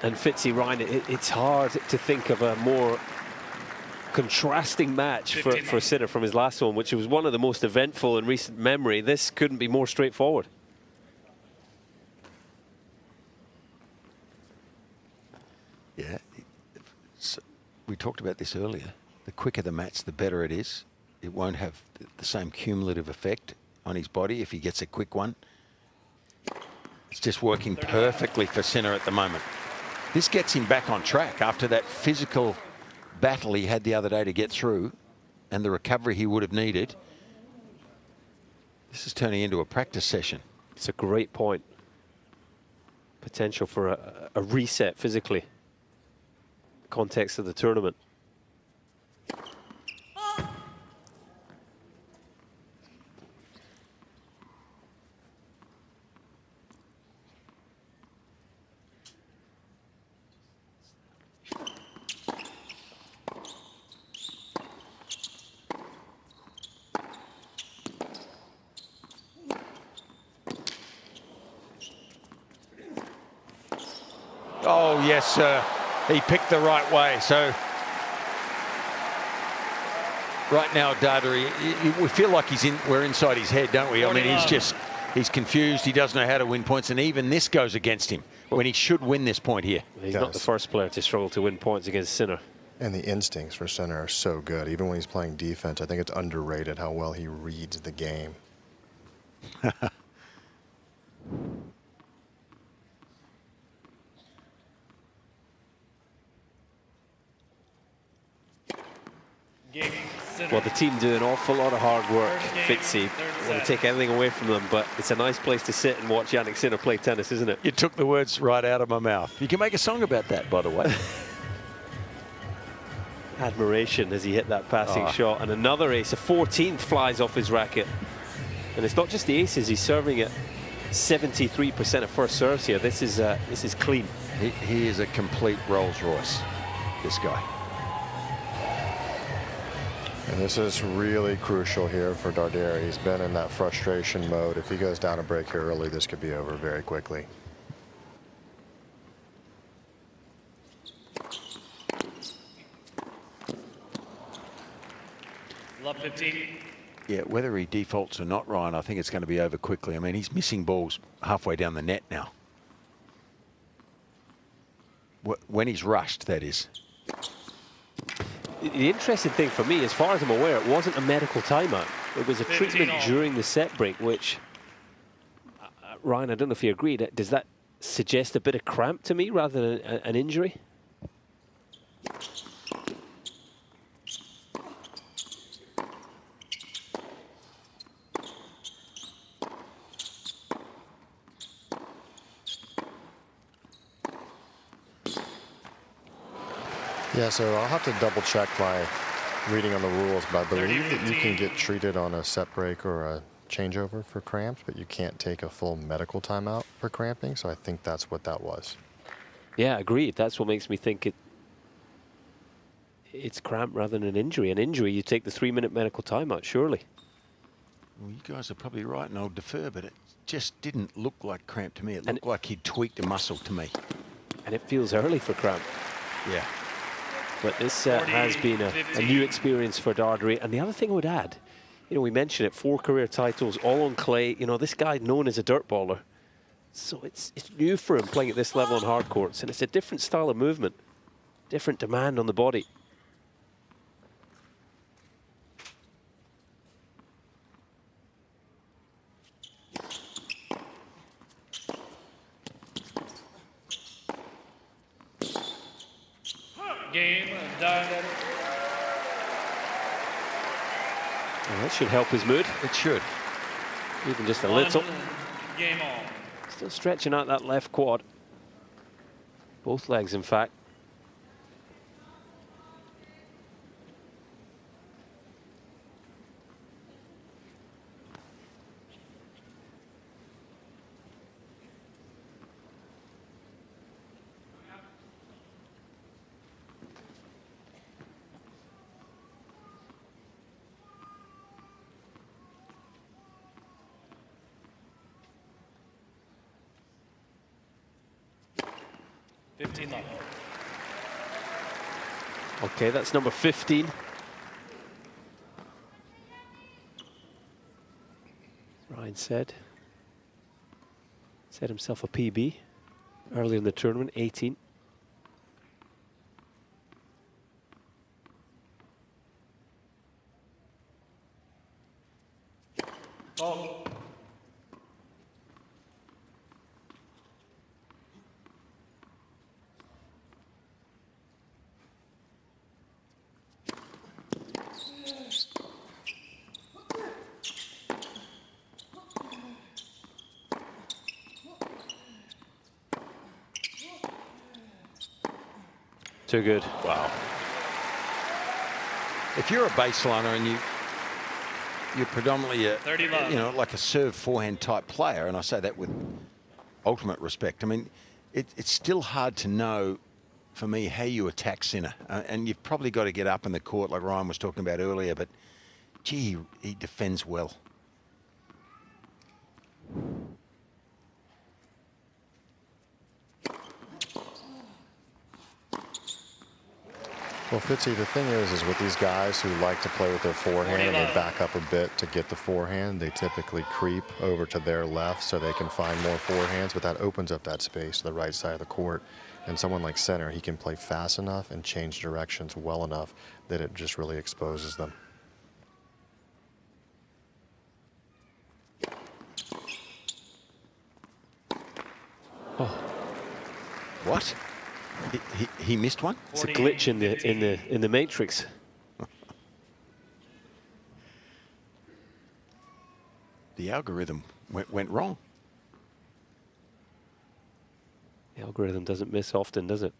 [SPEAKER 1] And Fitzy, Ryan, it's hard to think of a more contrasting match for Sinner from his last one, which was one of the most eventful in recent memory. This couldn't be more straightforward.
[SPEAKER 3] Yeah, we talked about this earlier. The quicker the match, the better it is. It won't have the same cumulative effect on his body if he gets a quick one. It's just working perfectly for Sinner at the moment. This gets him back on track after that physical battle he had the other day to get through and the recovery he would have needed. This is turning into a practice session.
[SPEAKER 1] It's a great point. Potential for a reset physically. Context of the tournament.
[SPEAKER 3] Oh, yes, sir. He picked the right way. So right now, Darderi, we feel like we're inside his head, don't we? I mean, he's confused. He doesn't know how to win points. And even this goes against him when he should win this point here.
[SPEAKER 1] He's not the first player to struggle to win points against Sinner.
[SPEAKER 4] And the instincts for Sinner are so good. Even when he's playing defense, I think it's underrated how well he reads the game.
[SPEAKER 1] Well, the team do an awful lot of hard work. Fitzy, I want to take anything away from them, but it's a nice place to sit and watch Jannik Sinner play tennis, isn't it?
[SPEAKER 3] You took the words right out of my mouth. You can make a song about that, by the way.
[SPEAKER 1] Admiration as he hit that passing shot. And another ace, a 14th, flies off his racket. And it's not just the aces, he's serving at 73% of first serves here. This is clean.
[SPEAKER 3] He is a complete Rolls Royce, this guy.
[SPEAKER 4] And this is really crucial here for Darderi. He's been in that frustration mode. If he goes down a break here early, this could be over very quickly.
[SPEAKER 2] Love 15.
[SPEAKER 3] Yeah, whether he defaults or not, Ryan, I think it's going to be over quickly. I mean, he's missing balls halfway down the net now. When he's rushed, that is.
[SPEAKER 1] The interesting thing for me, as far as I'm aware, it wasn't a medical timeout. It was a treatment during the set break, which, Ryan, I don't know if you agreed. Does that suggest a bit of cramp to me rather than an injury?
[SPEAKER 4] Yeah, so I'll have to double check my reading on the rules, but I believe that you can get treated on a set break or a changeover for cramps, but you can't take a full medical timeout for cramping, so I think that's what that was.
[SPEAKER 1] Yeah, agreed. That's what makes me think it's cramp rather than an injury. An injury, you take the 3-minute medical timeout, surely.
[SPEAKER 3] Well, you guys are probably right, and I'll defer, but it just didn't look like cramp to me. It looked like he'd tweaked a muscle to me.
[SPEAKER 1] And it feels early for cramp.
[SPEAKER 3] Yeah.
[SPEAKER 1] But this has been a new experience for Darderi. And the other thing I would add You know, we mentioned it, 4 career titles, all on clay. You know, this guy known as a dirt baller. So it's new for him playing at this level on hard courts, and it's a different style of movement, different demand on the body.
[SPEAKER 2] Game done.
[SPEAKER 1] Well, that should help his mood.
[SPEAKER 3] It should.
[SPEAKER 1] Even just a little.
[SPEAKER 2] Game on.
[SPEAKER 1] Still stretching out that left quad. Both legs, in fact. Okay, that's number 15. Ryan set himself a PB earlier in the tournament, 18.
[SPEAKER 2] Ball.
[SPEAKER 1] Too good.
[SPEAKER 3] Wow. If you're a baseliner and you're predominantly a,
[SPEAKER 2] 30 love.
[SPEAKER 3] you know, like a serve forehand type player, and I say that with ultimate respect. I mean, it's still hard to know for me how you attack Sinner, and you've probably got to get up in the court like Ryan was talking about earlier. But gee, he defends well.
[SPEAKER 4] Well, Fitzy, the thing is with these guys who like to play with their forehand and they back up a bit to get the forehand, they typically creep over to their left so they can find more forehands, but that opens up that space to the right side of the court. And someone like Sinner, he can play fast enough and change directions well enough that it just really exposes them.
[SPEAKER 1] Oh.
[SPEAKER 3] What? He missed one?
[SPEAKER 1] It's a glitch in the matrix.
[SPEAKER 3] The algorithm went wrong.
[SPEAKER 1] The algorithm doesn't miss often, does it?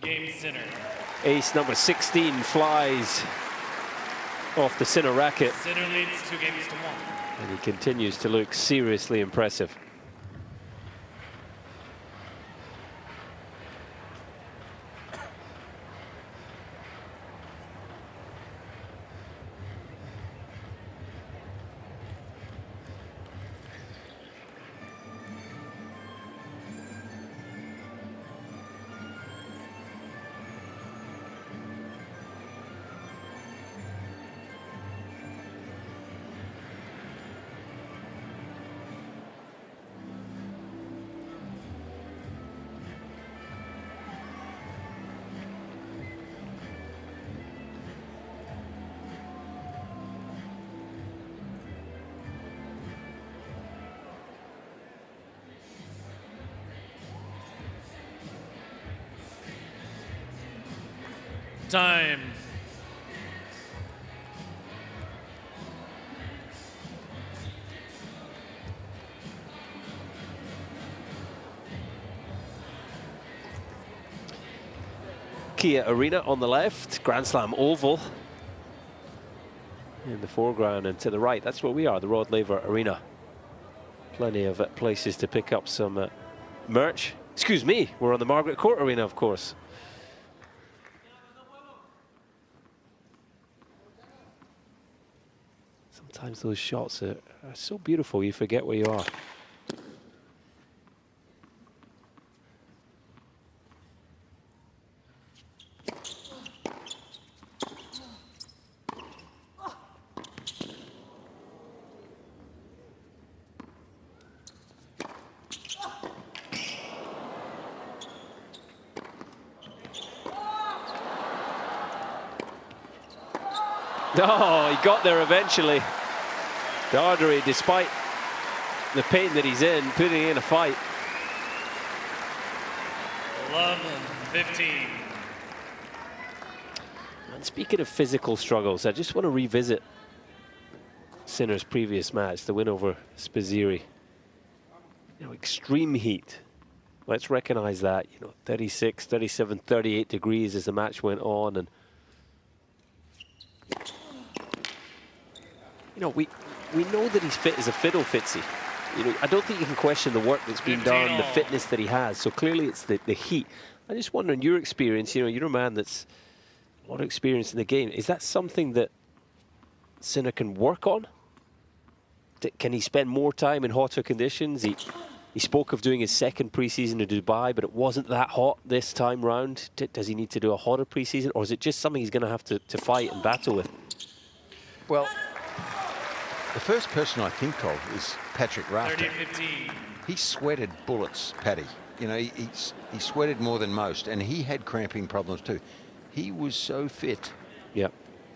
[SPEAKER 2] Game Sinner.
[SPEAKER 1] Ace number 16 flies off the Sinner racket.
[SPEAKER 2] Sinner leads 2 games to 1.
[SPEAKER 1] And he continues to look seriously impressive.
[SPEAKER 2] Time.
[SPEAKER 1] Kia Arena on the left, Grand Slam Oval in the foreground, and to the right, that's where we are, the Rod Laver Arena. Plenty of places to pick up some merch. Excuse me, we're on the Margaret Court Arena, of course. Sometimes those shots are so beautiful, you forget where you are. Oh, he got there eventually. Darderi, despite the pain that he's in, putting in a fight.
[SPEAKER 2] 11-15.
[SPEAKER 1] And speaking of physical struggles, I just want to revisit Sinner's previous match, the win over Spizzirri. You know, extreme heat. Let's recognize that. You know, 36, 37, 38 degrees as the match went on, and you know, we know that he's fit as a fiddle, Fitzy. You know, I don't think you can question the work that's been done, the fitness that he has. So clearly it's the heat. I just wonder, in your experience, you know, you're a man that's a lot of experience in the game. Is that something that Sinner can work on? Can he spend more time in hotter conditions? He spoke of doing his second preseason in Dubai, but it wasn't that hot this time round. Does he need to do a hotter preseason, or is it just something he's going to have to fight and battle with?
[SPEAKER 3] Well, the first person I think of is Patrick Rafter.
[SPEAKER 2] 30-15.
[SPEAKER 3] He sweated bullets, Paddy. You know, he sweated more than most, and he had cramping problems too. He was so fit.
[SPEAKER 1] Yeah.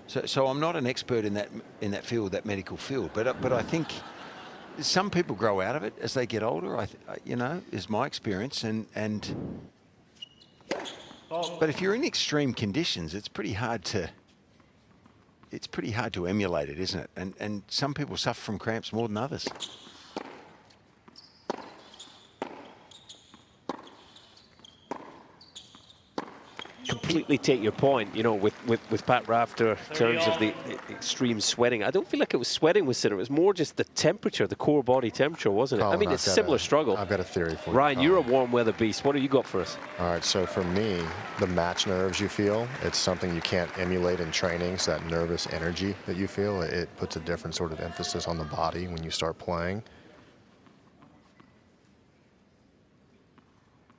[SPEAKER 3] So I'm not an expert in that field, that medical field, but I think some people grow out of it as they get older. You know, is my experience, but if you're in extreme conditions, it's pretty hard to emulate it, isn't it? And some people suffer from cramps more than others.
[SPEAKER 1] Completely take your point, you know, with Pat Rafter in terms of the extreme sweating. I don't feel like it was sweating with Sinner. It was more just the temperature, the core body temperature, wasn't it?
[SPEAKER 4] Colin,
[SPEAKER 1] I mean, it's a similar struggle.
[SPEAKER 4] I've got a theory for you.
[SPEAKER 1] Ryan, you're a warm weather beast. What have you got for us?
[SPEAKER 4] All right, so for me, the match nerves you feel, it's something you can't emulate in training. So that nervous energy that you feel, it puts a different sort of emphasis on the body when you start playing.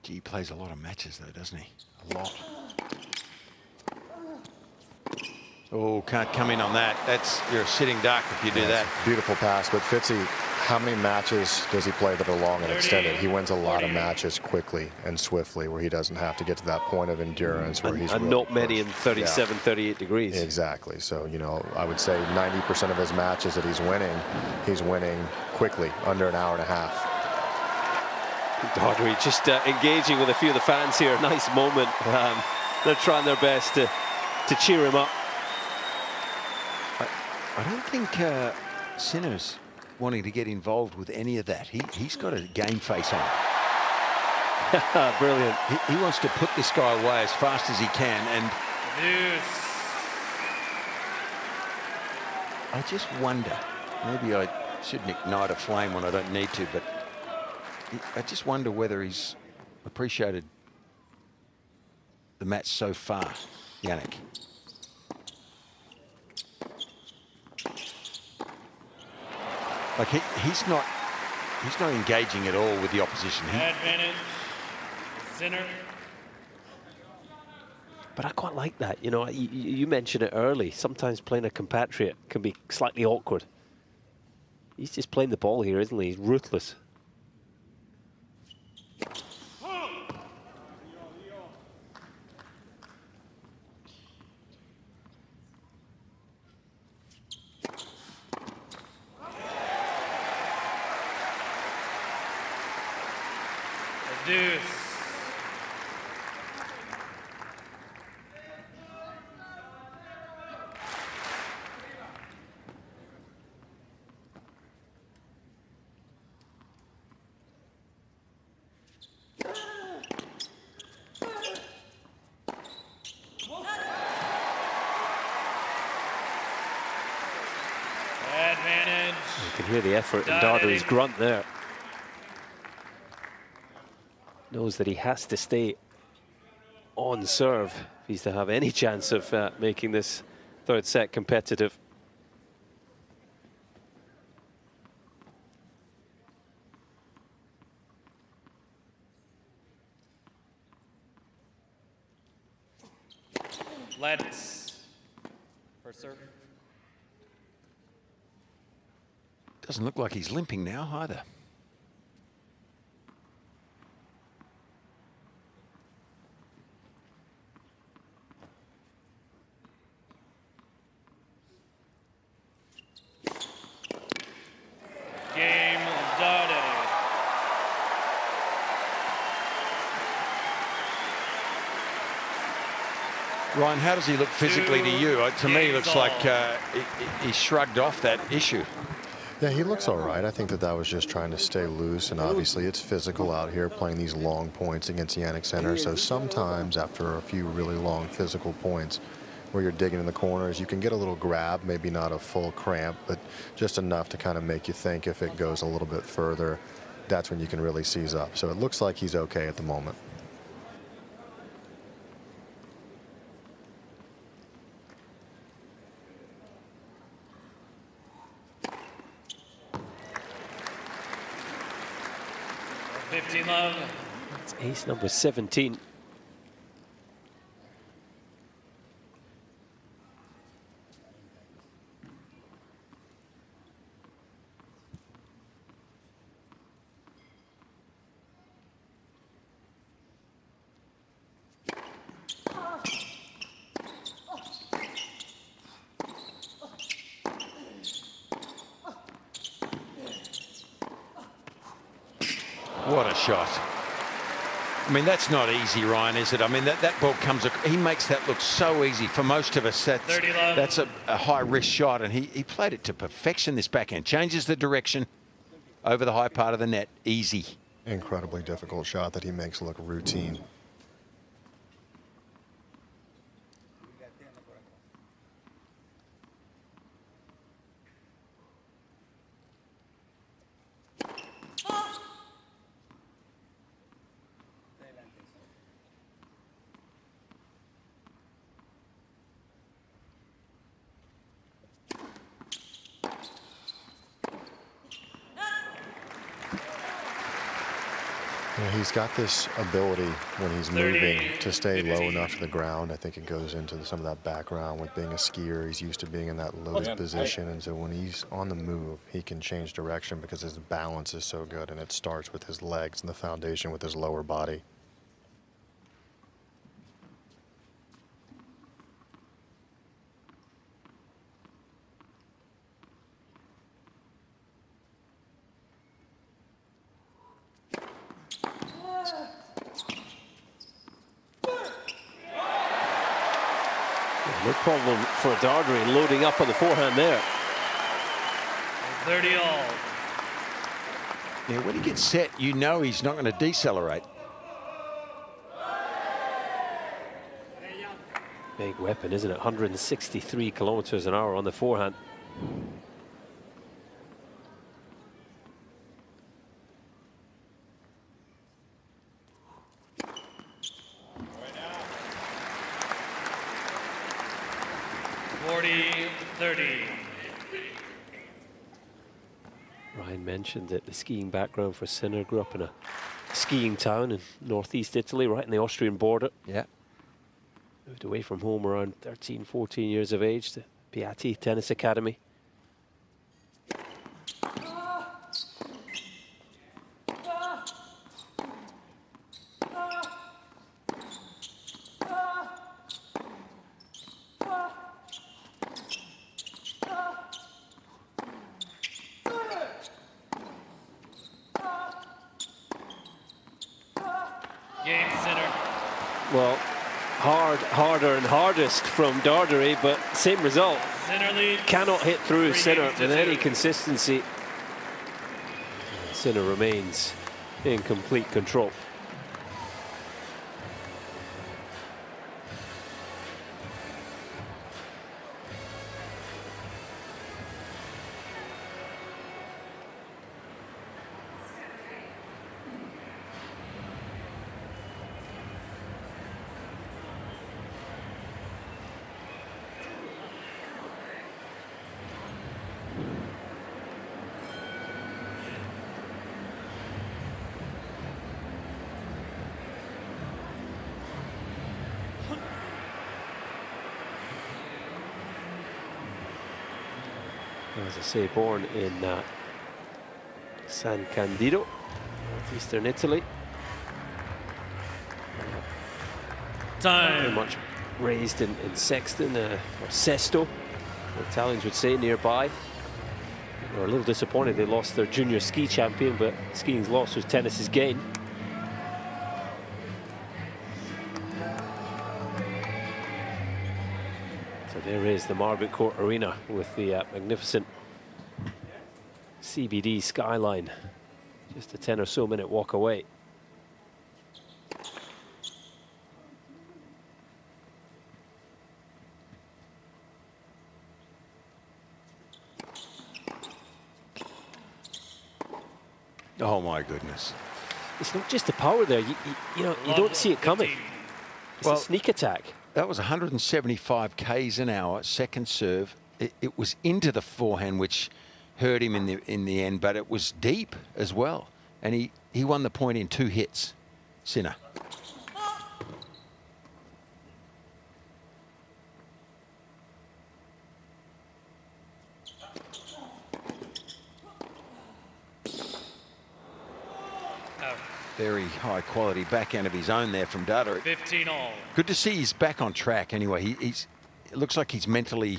[SPEAKER 3] Gee, he plays a lot of matches though, doesn't he? A lot. Oh, can't come in on that. You're a sitting duck if you do that.
[SPEAKER 4] Beautiful pass, but Fitzy, how many matches does he play that are long and extended? He wins a lot of matches quickly and swiftly, where he doesn't have to get to that point of endurance where he's
[SPEAKER 1] and not many in 37, 38 degrees.
[SPEAKER 4] Exactly. So, you know, I would say 90% of his matches that he's winning quickly, under an hour and a half.
[SPEAKER 1] Darderi just engaging with a few of the fans here. Nice moment. They're trying their best to cheer him up.
[SPEAKER 3] I don't think Sinner's wanting to get involved with any of that. He's got a game face on.
[SPEAKER 1] Brilliant.
[SPEAKER 3] He wants to put this guy away as fast as he can. And I just wonder, maybe I shouldn't ignite a flame when I don't need to, but I just wonder whether he's appreciated the match so far, Jannik. Like he's not engaging at all with the opposition.
[SPEAKER 2] Advantage, Sinner.
[SPEAKER 1] But I quite like that. You know, you mentioned it early. Sometimes playing a compatriot can be slightly awkward. He's just playing the ball here, isn't he? He's ruthless.
[SPEAKER 2] Deuce. Advantage.
[SPEAKER 1] You can hear the effort in Darderi's grunt there. Knows that he has to stay on serve if he's to have any chance of making this third set competitive.
[SPEAKER 2] Let's first serve.
[SPEAKER 3] Doesn't look like he's limping now either.
[SPEAKER 2] Game Darderi.
[SPEAKER 3] Ryan, how does he look physically to you? To me, he looks like he shrugged off that issue.
[SPEAKER 4] Yeah, he looks all right. I think that was just trying to stay loose, and obviously it's physical out here playing these long points against Jannik Sinner. So sometimes after a few really long physical points where you're digging in the corners, you can get a little grab, maybe not a full cramp, but just enough to kind of make you think if it goes a little bit further, that's when you can really seize up. So it looks like he's okay at the moment.
[SPEAKER 2] Love.
[SPEAKER 1] It's ace number 17.
[SPEAKER 3] What a shot. I mean, that's not easy, Ryan, is it? I mean, that ball comes, he makes that look so easy. For most of us, that's a high-risk shot, and he played it to perfection, this backhand. Changes the direction over the high part of the net. Easy.
[SPEAKER 4] Incredibly difficult shot that he makes look routine. He's got this ability when he's moving to stay low enough to the ground. I think it goes into some of that background with being a skier. He's used to being in that low position, and so when he's on the move, he can change direction because his balance is so good, and it starts with his legs and the foundation with his lower body.
[SPEAKER 1] No problem for Darderi loading up on the forehand there.
[SPEAKER 2] 30 all.
[SPEAKER 3] Yeah, when he gets set, you know he's not going to decelerate.
[SPEAKER 1] Big weapon, isn't it? 163 kilometers an hour on the forehand. Ryan mentioned that the skiing background for Sinner, grew up in a skiing town in northeast Italy, right in the Austrian border.
[SPEAKER 3] Yeah.
[SPEAKER 1] Moved away from home around 13, 14 years of age to Piatti Tennis Academy. Well, harder and hardest from Darderi, but same result. Cannot hit through Sinner with any consistency. Sinner remains in complete control. As I say, born in San Candido, northeastern Italy.
[SPEAKER 2] Time.
[SPEAKER 1] Very much raised in Sexton, or Sesto, the Italians would say, nearby. They were a little disappointed they lost their junior ski champion, but skiing's loss was tennis's gain. So there is the Margaret Court Arena with the magnificent CBD skyline, just a 10 or so minute walk away.
[SPEAKER 3] Oh my goodness.
[SPEAKER 1] It's not just the power there, you know, you don't see it coming. It's a sneak attack.
[SPEAKER 3] That was 175 k's an hour, second serve. It was into the forehand, which hurt him in the end, but it was deep as well. And he won the point in 2 hits, Sinner. Very high quality backhand of his own there from Darderi.
[SPEAKER 2] 15 all.
[SPEAKER 3] Good to see he's back on track anyway. It looks like he's mentally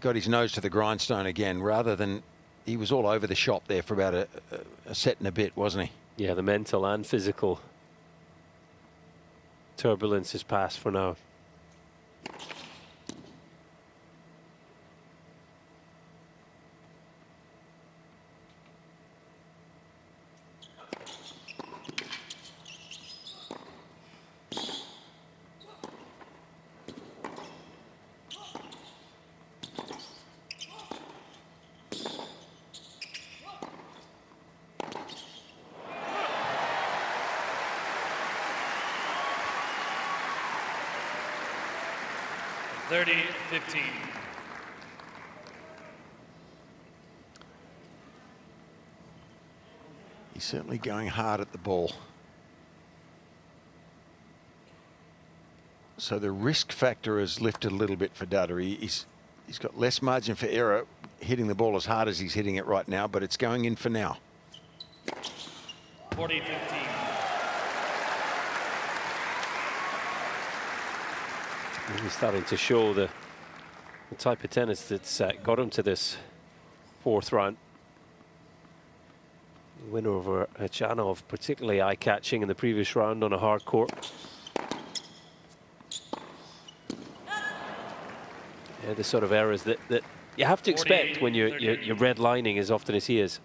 [SPEAKER 3] got his nose to the grindstone again, rather than he was all over the shop there for about a set and a bit, wasn't he?
[SPEAKER 1] Yeah, the mental and physical turbulence has passed for now.
[SPEAKER 3] He's certainly going hard at the ball. So the risk factor has lifted a little bit for Darderi. He's got less margin for error hitting the ball as hard as he's hitting it right now, but it's going in for now.
[SPEAKER 2] 40-15.
[SPEAKER 1] He's starting to show the type of tennis that's got him to this 4th round. The winner over Hachanov, particularly eye-catching in the previous round on a hard court. Yeah, the sort of errors that you have to expect when you're redlining as often as he is.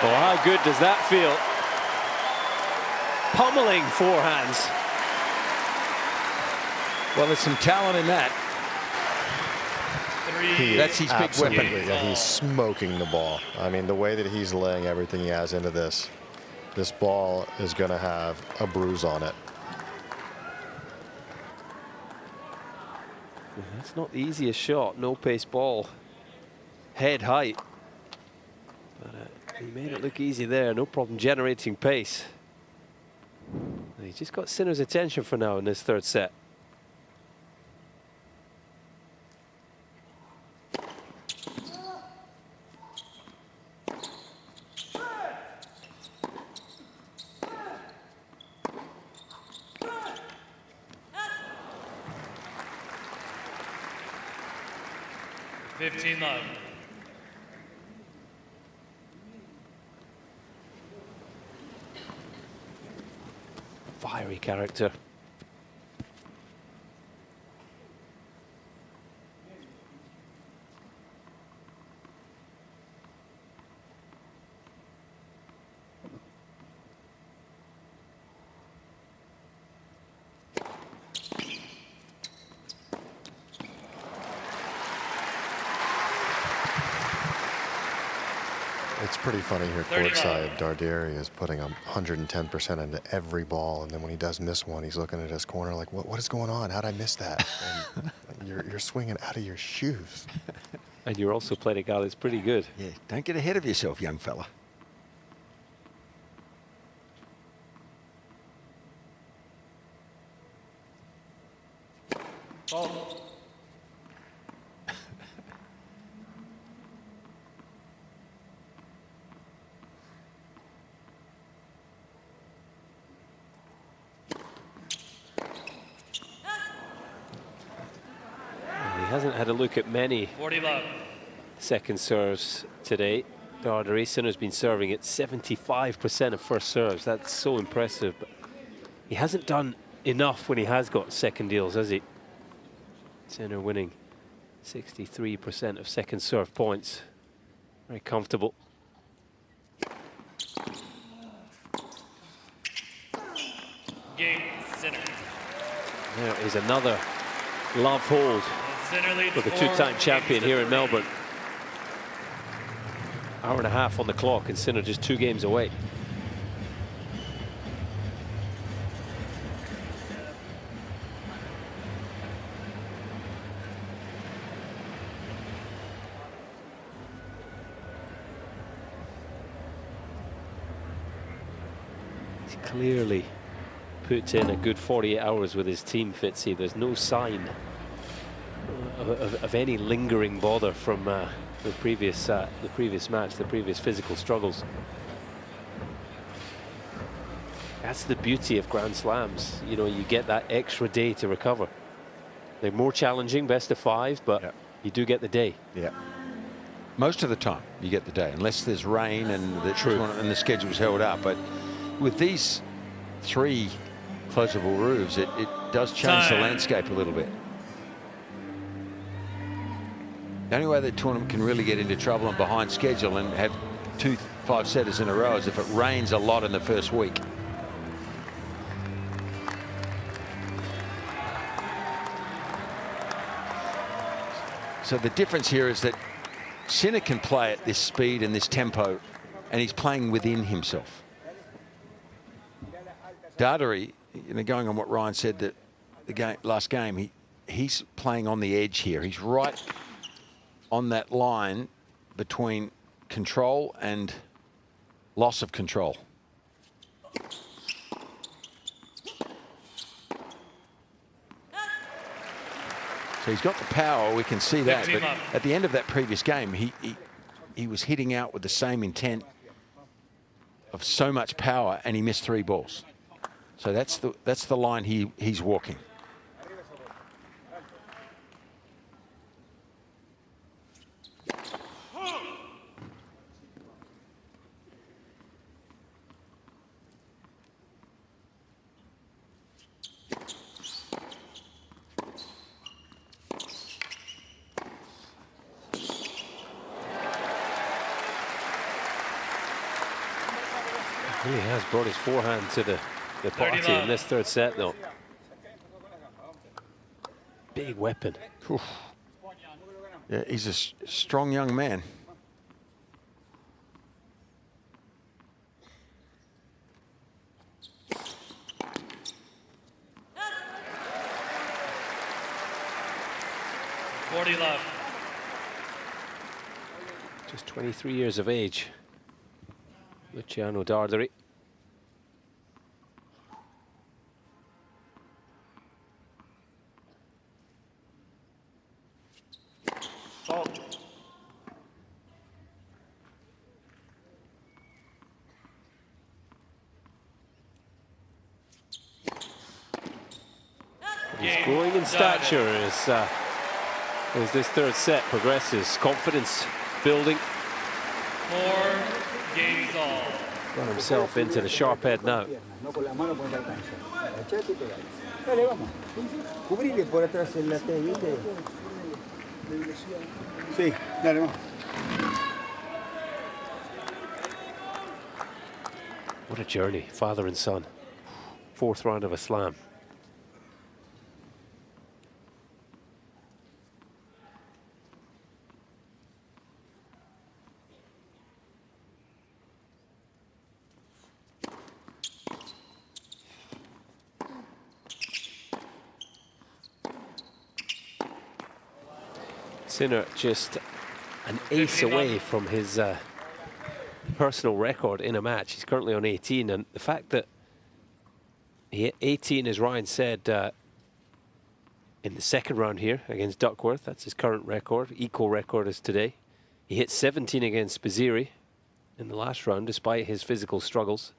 [SPEAKER 1] How good does that feel? Pummeling forehands.
[SPEAKER 3] Well, there's some talent in that. That's his big weapon.
[SPEAKER 4] Yeah, he's smoking the ball. I mean, the way that he's laying everything he has into this ball is going to have a bruise on it.
[SPEAKER 1] That's not the easiest shot. No pace ball. Head height. But he made it look easy there. No problem generating pace. He just got Sinner's attention for now in this 3rd set.
[SPEAKER 2] Love.
[SPEAKER 1] Fiery character.
[SPEAKER 4] pretty funny here
[SPEAKER 2] 30
[SPEAKER 4] courtside. Darderi is putting 110% into every ball, and then when he does miss one, he's looking at his corner like, what is going on? How'd I miss that? And you're swinging out of your shoes.
[SPEAKER 1] And you're also playing a guy that's pretty good.
[SPEAKER 3] Yeah, don't get ahead of yourself, young fella.
[SPEAKER 2] Fault.
[SPEAKER 1] He hasn't had a look at many
[SPEAKER 2] 40 love.
[SPEAKER 1] second serves today. Darderi, Sinner's been serving at 75% of first serves. That's so impressive. But he hasn't done enough when he has got second deals, has he? Sinner winning 63% of second serve points. Very comfortable.
[SPEAKER 2] Game, Sinner.
[SPEAKER 1] There is another love hold
[SPEAKER 2] Sinner leads
[SPEAKER 1] for the
[SPEAKER 2] 4
[SPEAKER 1] two-time
[SPEAKER 2] games
[SPEAKER 1] champion
[SPEAKER 2] to
[SPEAKER 1] here in
[SPEAKER 2] 3.
[SPEAKER 1] Melbourne. Hour and a half on the clock, and Sinner just 2 games away. He's clearly put in a good 48 hours with his team, Fitzy. There's no sign of any lingering bother from the previous match, the previous physical struggles. That's the beauty of Grand Slams. You know, you get that extra day to recover. They're more challenging, best of 5, but you do get the day.
[SPEAKER 3] Yeah. Most of the time you get the day, unless there's rain and the schedule's held up. But with these 3 closable roofs, it does change the landscape a little bit. The only way the tournament can really get into trouble and behind schedule and have 2 5-setters in a row is if it rains a lot in the first week. So the difference here is that Sinner can play at this speed and this tempo, and he's playing within himself. Darderi, you know, going on what Ryan said, that the last game, he's playing on the edge here. He's right on that line between control and loss of control. So he's got the power, we can see that, but at the end of that previous game, he was hitting out with the same intent of so much power, and he missed 3 balls. So that's the line he's walking.
[SPEAKER 1] Really has brought his forehand to the party in this 3rd set, though. Big weapon.
[SPEAKER 3] Oof. Yeah, he's a strong young man.
[SPEAKER 2] Love.
[SPEAKER 1] Just 23 years of age. Luciano Darderi.
[SPEAKER 2] Fault.
[SPEAKER 1] He's growing in stature as this 3rd set progresses. Confidence building.
[SPEAKER 2] 4 games all.
[SPEAKER 1] Got himself into the sharp head now. What a journey, father and son. 4th round of a slam. Sinner just an ace away from his personal record in a match. He's currently on 18, and the fact that he hit 18, as Ryan said, in the second round here against Duckworth, that's his current record, equal record as today. He hit 17 against Baziri in the last round, despite his physical struggles.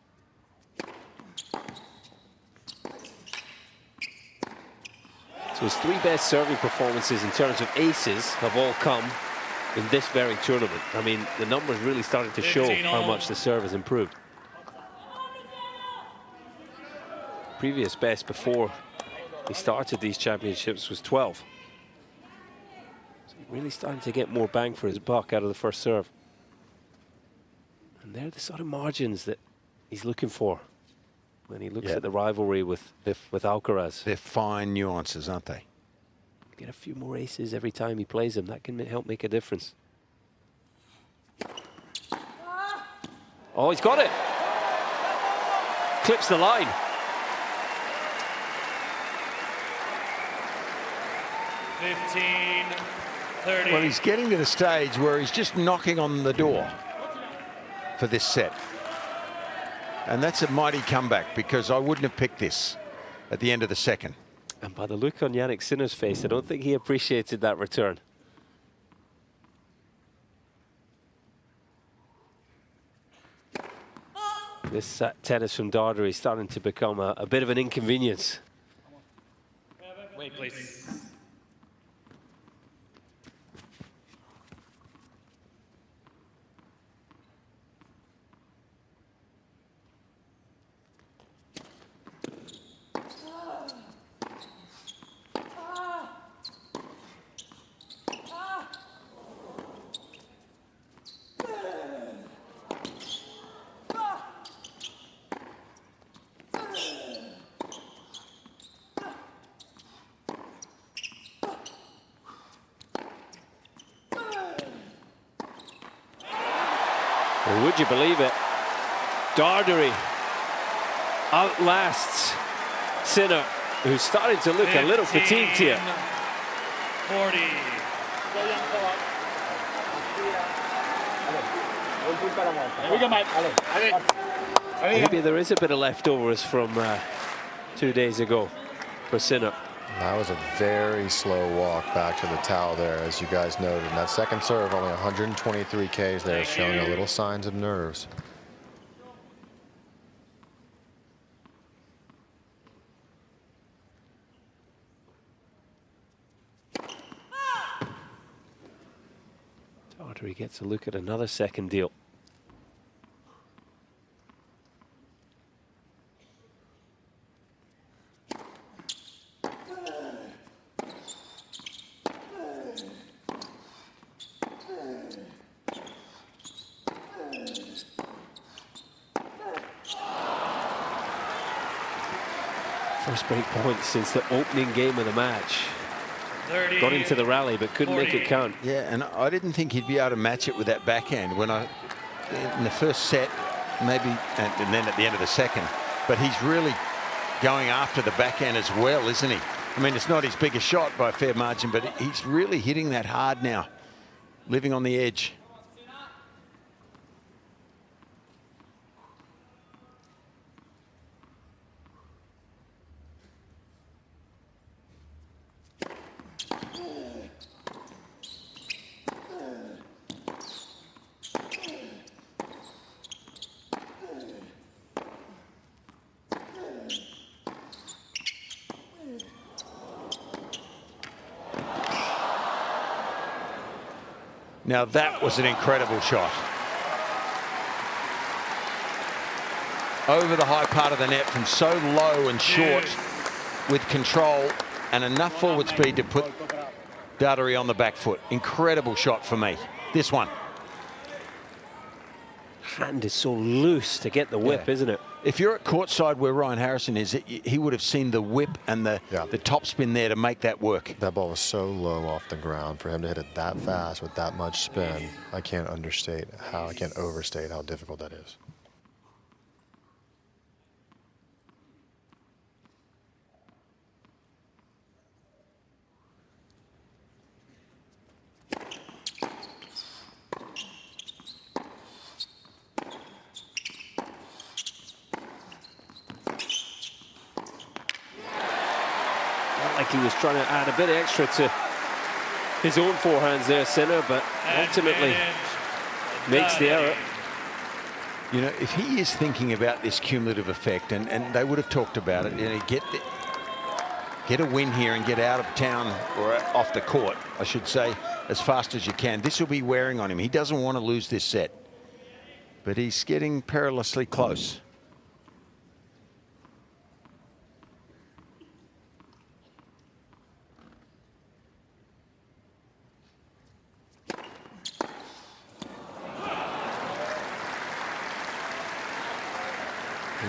[SPEAKER 1] So his 3 best serving performances in terms of aces have all come in this very tournament. I mean, the numbers really started to show how much the serve has improved. Previous best before he started these championships was 12. So he's really starting to get more bang for his buck out of the first serve. And they're the sort of margins that he's looking for when he looks at the rivalry with Alcaraz.
[SPEAKER 3] They're fine nuances, aren't they?
[SPEAKER 1] Get a few more aces every time he plays them. That can help make a difference. Oh, he's got it. Clips the line.
[SPEAKER 3] Well, he's getting to the stage where he's just knocking on the door for this set. And that's a mighty comeback, because I wouldn't have picked this at the end of the second.
[SPEAKER 1] And by the look on Jannik Sinner's face, I don't think he appreciated that return. This tennis from Darderi is starting to become a bit of an inconvenience.
[SPEAKER 2] Wait, please.
[SPEAKER 1] Well, would you believe it? Darderi outlasts Sinner, who's starting to look a little fatigued here.
[SPEAKER 2] 40.
[SPEAKER 1] Maybe there is a bit of leftovers from 2 days ago for Sinner.
[SPEAKER 4] That was a very slow walk back to the towel there, as you guys noted. And that second serve, only 123 Ks there, showing a little signs of nerves.
[SPEAKER 1] Darderi gets a look at another second deal. First break point since the opening game of the match.
[SPEAKER 2] 30,
[SPEAKER 1] Got into the rally but couldn't
[SPEAKER 2] 40.
[SPEAKER 1] make it count.
[SPEAKER 3] Yeah, and I didn't think he'd be able to match it with that backhand when in the first set, maybe, and then at the end of the second. But he's really going after the backhand as well, isn't he? I mean, it's not his biggest shot by a fair margin, but he's really hitting that hard now, living on the edge. Now that was an incredible shot. Over the high part of the net from so low and short with control and enough forward speed to put Darderi on the back foot. Incredible shot for me. This one.
[SPEAKER 1] Hand is so loose to get the whip, isn't it?
[SPEAKER 3] If you're at courtside where Ryan Harrison is, he would have seen the whip and the topspin there to make that work.
[SPEAKER 4] That ball was so low off the ground. For him to hit it that fast with that much spin, I can't overstate how difficult that is.
[SPEAKER 1] like he was trying to add a bit extra to his own forehands there, Sinner, but ultimately makes the error.
[SPEAKER 3] You know, if he is thinking about this cumulative effect, and they would have talked about it, you know, get a win here and get out of town, or off the court, I should say, as fast as you can. This will be wearing on him. He doesn't want to lose this set, but he's getting perilously close.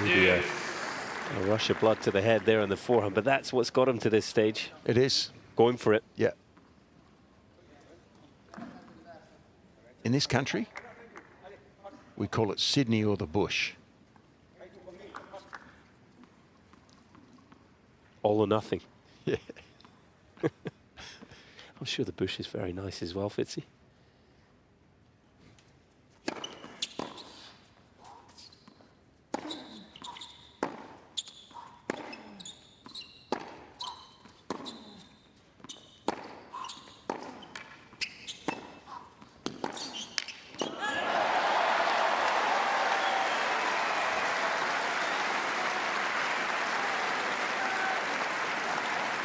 [SPEAKER 1] Maybe a rush of blood to the head there on the forehand, but that's what's got him to this stage.
[SPEAKER 3] It is.
[SPEAKER 1] Going for it.
[SPEAKER 3] Yeah. In this country, we call it Sydney or the bush.
[SPEAKER 1] All or nothing.
[SPEAKER 3] Yeah.
[SPEAKER 1] I'm sure the bush is very nice as well, Fitzy.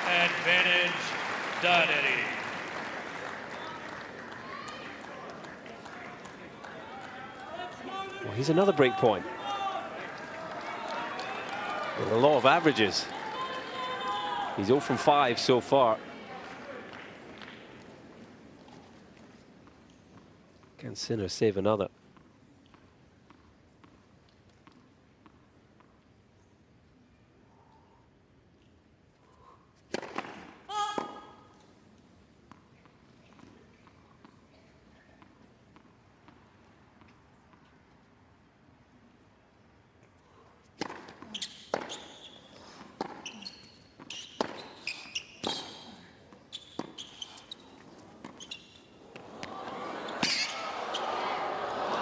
[SPEAKER 2] Advantage, Darderi.
[SPEAKER 1] Well, here's another break point. With a law of averages. He's 0 from 5 so far. Can Sinner save another?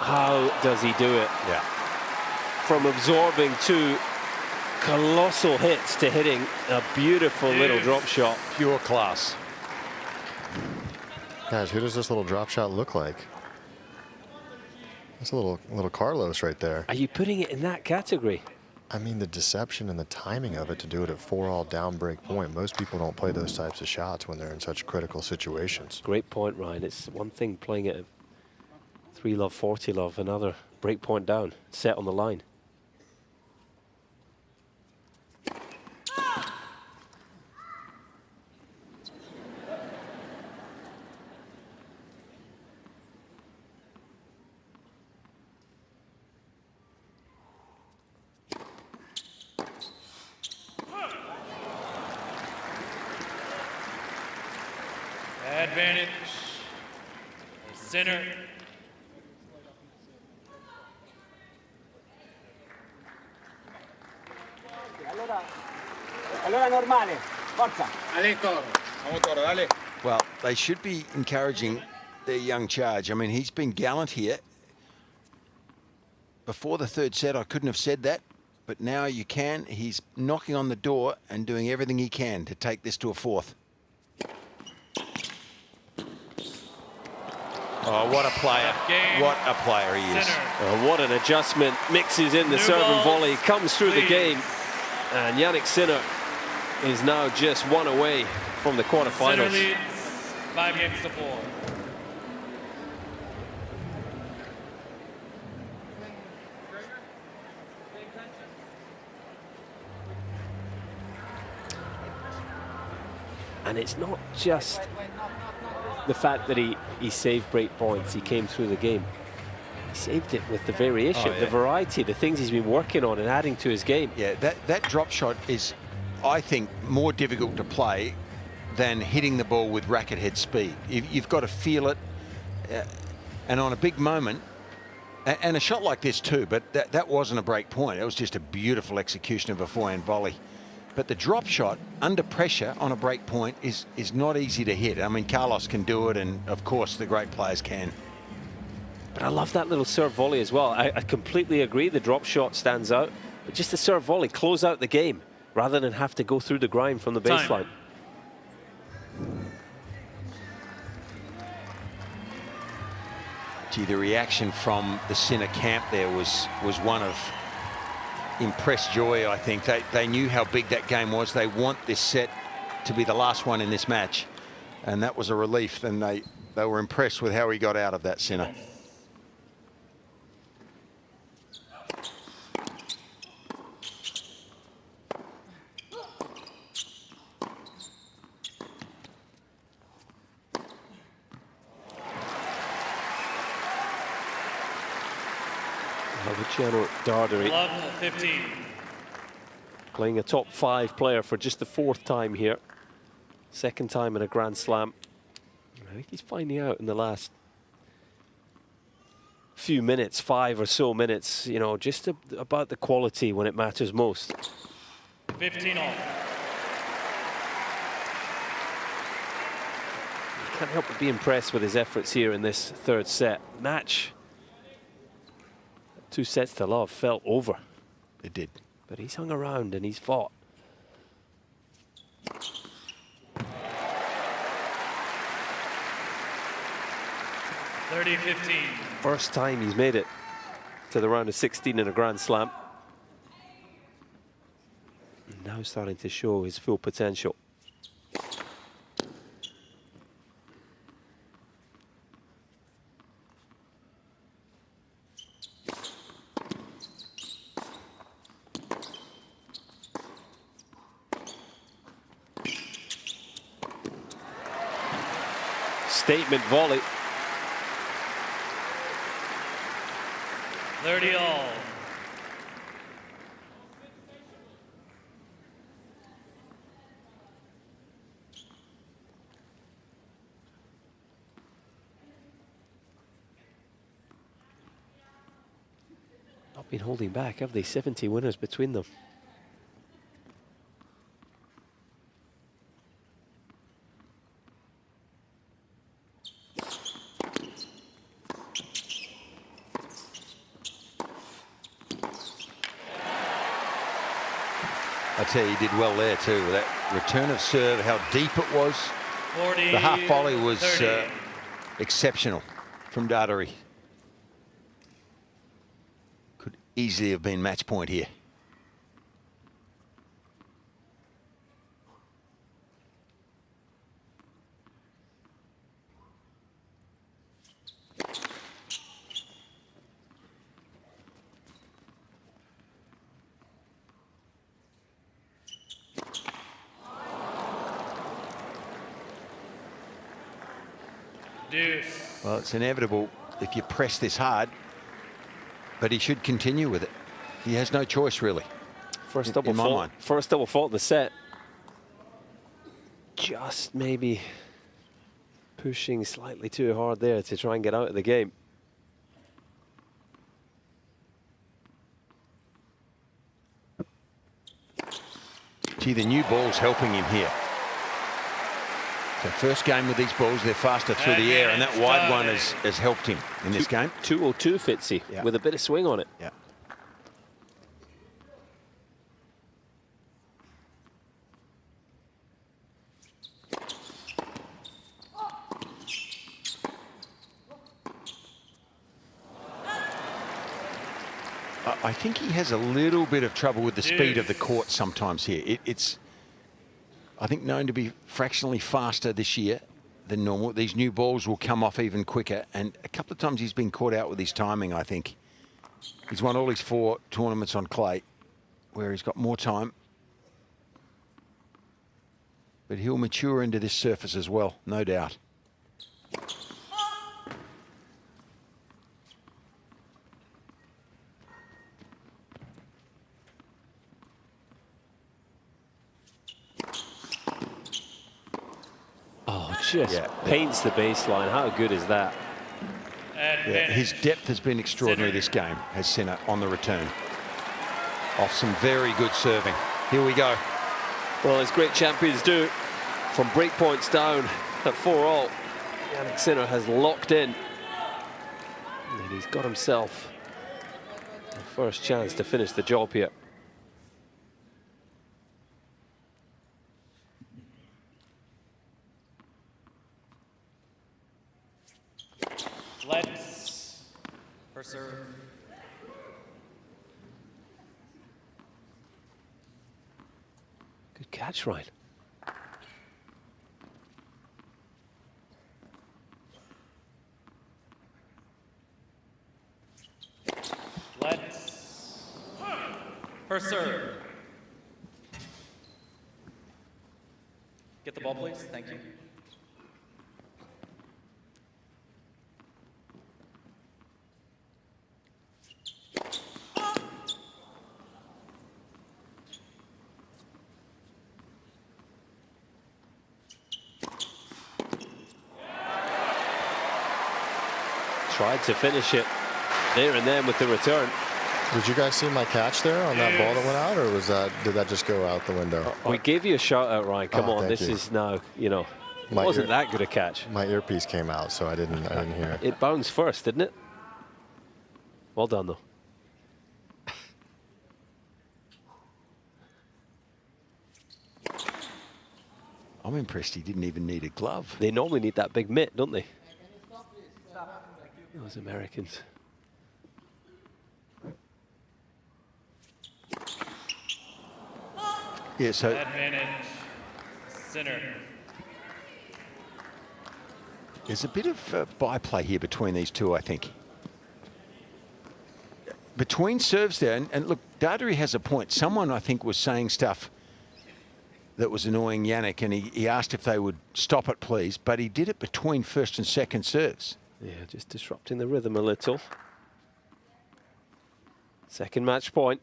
[SPEAKER 1] How does he do it?
[SPEAKER 3] Yeah.
[SPEAKER 1] From absorbing 2 colossal hits to hitting a beautiful little drop shot.
[SPEAKER 3] Pure class.
[SPEAKER 4] Guys, who does this little drop shot look like? That's a little Carlos right there.
[SPEAKER 1] Are you putting it in that category?
[SPEAKER 4] I mean, the deception and the timing of it to do it at 4-all down break point. Most people don't play those types of shots when they're in such critical situations.
[SPEAKER 1] Great point, Ryan. It's one thing playing it at 3-love, 40-love, another break point down, set on the line.
[SPEAKER 2] Advantage, Sinner.
[SPEAKER 7] Allora normale, forza.
[SPEAKER 5] Dale, Toro. Vamos, Toro, dale.
[SPEAKER 3] Well, they should be encouraging their young charge. I mean, he's been gallant here. Before the third set, I couldn't have said that, but now you can. He's knocking on the door and doing everything he can to take this to a fourth. Oh, what a player. What a player he is.
[SPEAKER 1] What an adjustment. Mixes in the serve and volley, comes through the game. And Jannik Sinner is now just 1 away from the quarterfinals.
[SPEAKER 2] Sinner leads 5 games to 4.
[SPEAKER 1] And it's not just the fact that he saved break points, he came through the game. He saved it with the variation, the variety, the things he's been working on and adding to his game.
[SPEAKER 3] Yeah, that drop shot is, I think, more difficult to play than hitting the ball with racket head speed. You've got to feel it, and on a big moment, and a shot like this too, but that wasn't a break point. It was just a beautiful execution of a forehand volley. But the drop shot under pressure on a break point is not easy to hit. I mean, Carlos can do it, and of course the great players can.
[SPEAKER 1] But I love that little serve volley as well. I completely agree the drop shot stands out, but just the serve volley, close out the game, rather than have to go through the grind from the baseline.
[SPEAKER 3] Gee, the reaction from the Sinner camp there was one of impressed joy, I think. They knew how big that game was. They want this set to be the last one in this match. And that was a relief. And they were impressed with how he got out of that, Sinner.
[SPEAKER 1] Luciano Darderi
[SPEAKER 2] 15.
[SPEAKER 1] playing a top 5 player for just the 4th time here. 2nd time in a Grand Slam. I think he's finding out in the last few minutes, 5 or so minutes, you know, just about the quality when it matters most.
[SPEAKER 2] 15 all.
[SPEAKER 1] Can't help but be impressed with his efforts here in this 3rd set. Match, 2 sets to love, felt over.
[SPEAKER 3] It did.
[SPEAKER 1] But he's hung around and he's fought. First time he's made it to the round of 16 in a Grand Slam. And now starting to show his full potential. Statement volley.
[SPEAKER 2] 30 all.
[SPEAKER 1] Not been holding back, have they? 70 winners between them.
[SPEAKER 3] I tell you, he did well there too. That return of serve, how deep it was.
[SPEAKER 2] 40,
[SPEAKER 3] the half volley was
[SPEAKER 2] 30.
[SPEAKER 3] Exceptional from Darderi. Could easily have been match point here.
[SPEAKER 2] Deuce.
[SPEAKER 3] Well, it's inevitable if you press this hard, but he should continue with it. He has no choice, really.
[SPEAKER 1] First double fault. First double fault in the set. Just maybe pushing slightly too hard there to try and get out of the game.
[SPEAKER 3] Gee, the new ball's helping him here. So first game with these balls, they're faster through the air, and that wide one has helped him in this game.
[SPEAKER 1] 202 Fitzy, with a bit of swing on it.
[SPEAKER 3] Yeah. I think he has a little bit of trouble with the speed of the court sometimes here. It's, I think, known to be fractionally faster this year than normal. These new balls will come off even quicker, and a couple of times he's been caught out with his timing, I think. He's won all his 4 tournaments on clay, where he's got more time. But he'll mature into this surface as well, no doubt.
[SPEAKER 1] Just paints the baseline. How good is that?
[SPEAKER 3] Yeah, his depth has been extraordinary this game, has Sinner on the return. Off some very good serving. Here we go.
[SPEAKER 1] Well, as great champions do, from break points down at 4-all, Jannik Sinner has locked in. And he's got himself the first chance to finish the job here.
[SPEAKER 2] Let's
[SPEAKER 1] catch, Ryan.
[SPEAKER 2] Let's first serve. Get the ball, please. Thank you.
[SPEAKER 1] Tried to finish it there and then with the return.
[SPEAKER 4] Did you guys see my catch there on that ball that went out, or did that just go out the window?
[SPEAKER 1] We gave you a shout out, Ryan. Come on, this is now, you know, it wasn't that good a catch.
[SPEAKER 4] My earpiece came out, so I didn't hear it.
[SPEAKER 1] It bounced first, didn't it? Well done, though.
[SPEAKER 3] I'm impressed he didn't even need a glove.
[SPEAKER 1] They normally need that big mitt, don't they? Those Americans.
[SPEAKER 3] Yeah, so
[SPEAKER 2] Advantage, Sinner.
[SPEAKER 3] there's a bit of byplay here between these two, I think. Between serves there, and look, Darderi has a point. Someone, I think, was saying stuff that was annoying Jannik, and he asked if they would stop it, please, but he did it between first and second serves.
[SPEAKER 1] Yeah, just disrupting the rhythm a little. Second match point.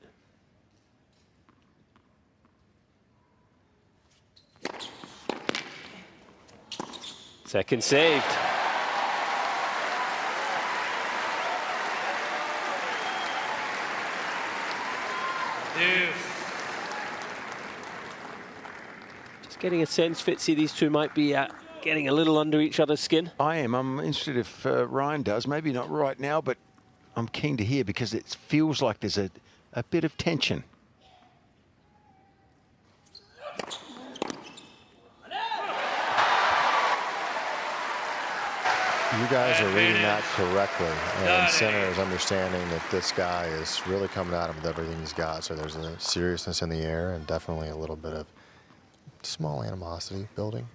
[SPEAKER 1] Second saved.
[SPEAKER 2] Deuce.
[SPEAKER 1] Just getting a sense, Fitzy, these two might be getting a little under each other's skin.
[SPEAKER 3] I am. I'm interested if Ryan does. Maybe not right now, but I'm keen to hear because it feels like there's a bit of tension.
[SPEAKER 4] You guys are reading that correctly, and Sinner is understanding that this guy is really coming at him with everything he's got. So there's a seriousness in the air and definitely a little bit of small animosity building.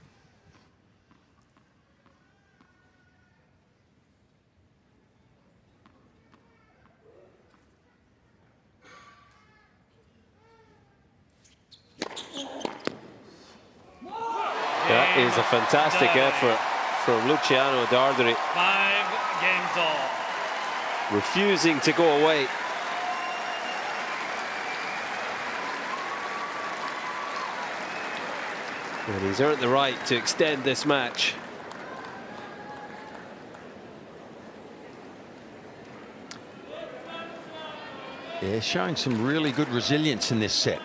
[SPEAKER 1] That is a fantastic effort from Luciano Darderi.
[SPEAKER 2] 5 games all.
[SPEAKER 1] Refusing to go away. And he's earned the right to extend this match.
[SPEAKER 3] Yeah, showing some really good resilience in this set.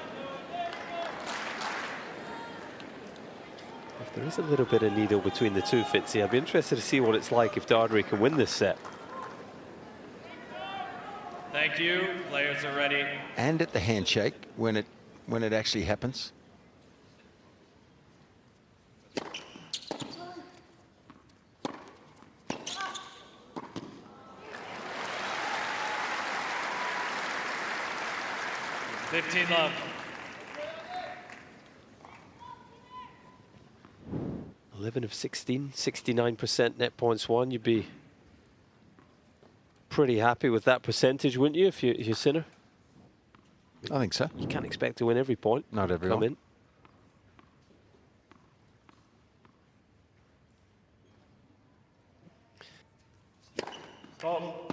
[SPEAKER 1] If there is a little bit of needle between the two, Fitzy, I'd be interested to see what it's like if Darderi can win this set.
[SPEAKER 2] Thank you. Players are ready.
[SPEAKER 3] And at the handshake when it actually happens.
[SPEAKER 2] Love.
[SPEAKER 1] 11 of 16, 69% net points won. You'd be pretty happy with that percentage, wouldn't you, if you're Sinner?
[SPEAKER 3] I think so.
[SPEAKER 1] You can't expect to win every point.
[SPEAKER 3] Not everyone.
[SPEAKER 1] Come in.
[SPEAKER 2] Oh.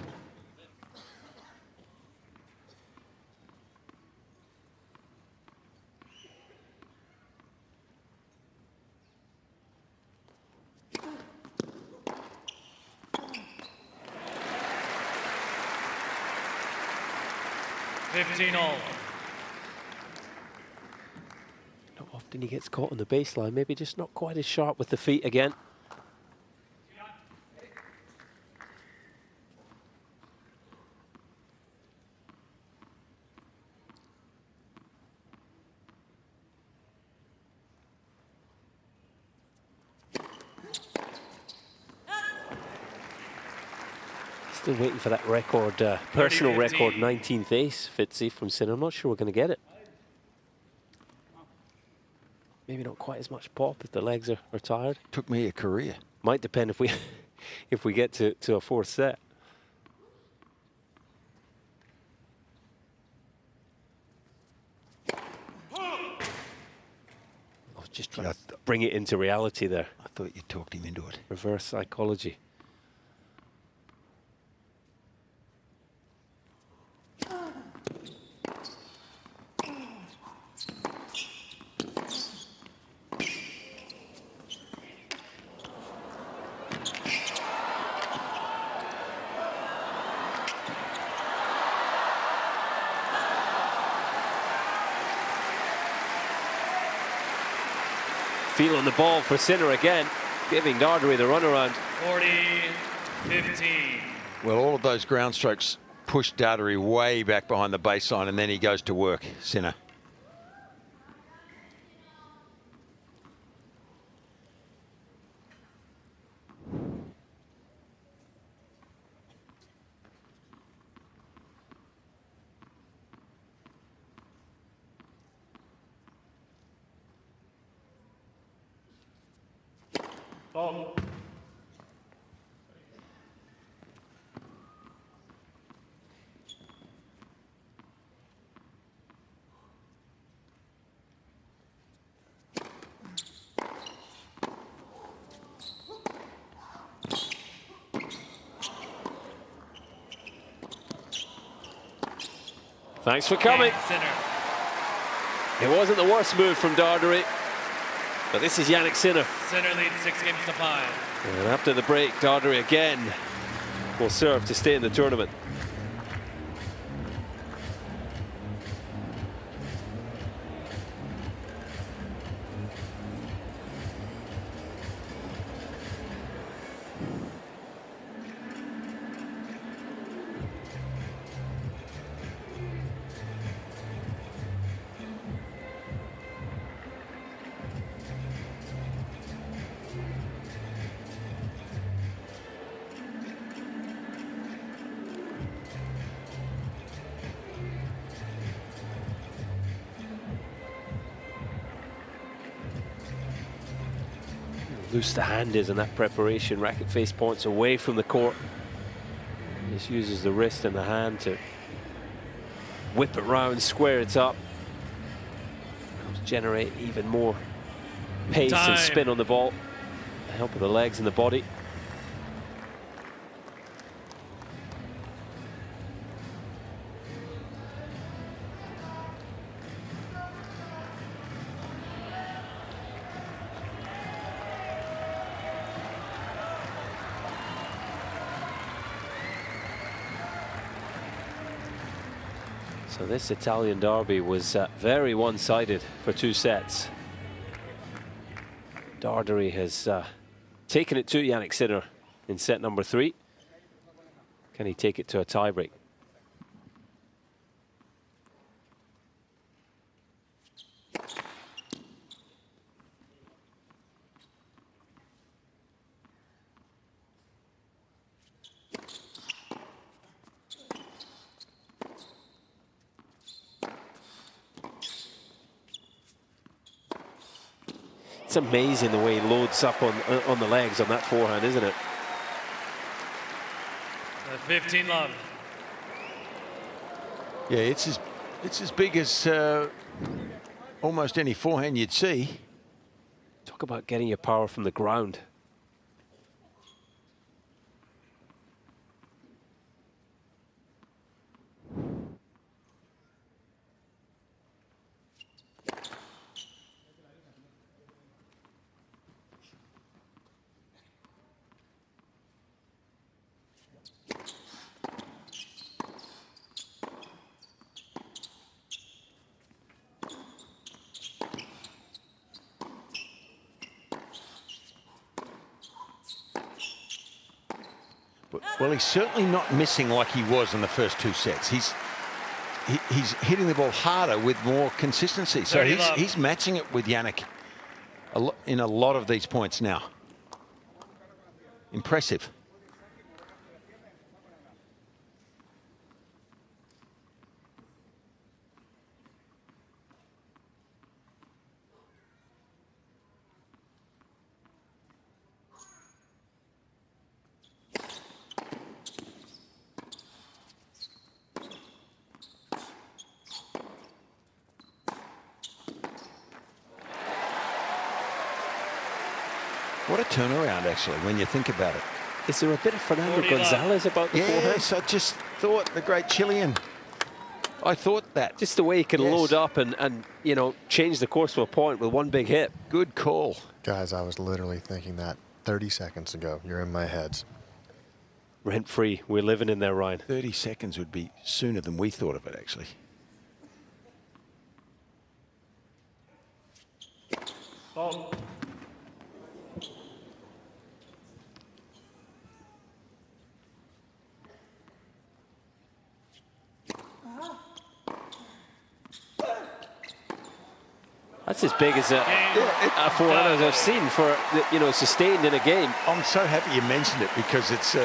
[SPEAKER 1] Not often he gets caught on the baseline. Maybe just not quite as sharp with the feet again. Still waiting for that record, personal record, 19th ace, Fitzy from Sinner. I'm not sure we're going to get it. maybe not quite as much pop if the legs are tired.
[SPEAKER 3] Took me a career.
[SPEAKER 1] Might depend if we if we get to a fourth set. Just trying to bring it into reality there.
[SPEAKER 3] I thought you talked him into it.
[SPEAKER 1] Reverse psychology. Feeling the ball for Sinner again, giving Darderi the runaround.
[SPEAKER 2] 40-15.
[SPEAKER 3] Well, all of those ground strokes pushed Darderi way back behind the baseline, and then he goes to work, Sinner.
[SPEAKER 2] Ball.
[SPEAKER 1] Thanks for coming.
[SPEAKER 2] Sinner.
[SPEAKER 1] It wasn't the worst move from Darderi, but this is Jannik Sinner.
[SPEAKER 2] Sinner leads 6-5.
[SPEAKER 1] And after the break, Darderi again will serve to stay in the tournament. Loose the hand is in that preparation. Racket face points away from the court. Just uses the wrist and the hand to whip it round, square it up. Generate even more pace and spin on the ball. The help of the legs and the body. So this Italian derby was very one-sided for 2 sets. Darderi has taken it to Jannik Sinner in set number 3. Can he take it to a tiebreak? It's amazing the way he loads up on the legs on that forehand, isn't it?
[SPEAKER 2] 15-love.
[SPEAKER 3] Yeah, it's as big as almost any forehand you'd see.
[SPEAKER 1] Talk about getting your power from the ground.
[SPEAKER 3] Well, he's certainly not missing like he was in the first 2 sets. He's hitting the ball harder with more consistency. So he's matching it with Jannik in a lot of these points now. Impressive. What a turnaround, actually, when you think about it.
[SPEAKER 1] Is there a bit of Fernando
[SPEAKER 2] 40 love.
[SPEAKER 1] Gonzalez about the forehand?
[SPEAKER 3] Yes, I just thought the great Chilean. I thought that.
[SPEAKER 1] Just the way he can
[SPEAKER 3] Yes.
[SPEAKER 1] load up and you know, change the course to a point with one big hit.
[SPEAKER 3] Good call.
[SPEAKER 4] Guys, I was literally thinking that 30 seconds ago. You're in my heads.
[SPEAKER 1] Rent free. We're living in there, Ryan.
[SPEAKER 3] 30 seconds would be sooner than we thought of it, actually.
[SPEAKER 2] Ball.
[SPEAKER 1] That's as big as a forehand as I've seen for, you know, sustained in a game.
[SPEAKER 3] I'm so happy you mentioned it because it's
[SPEAKER 2] 6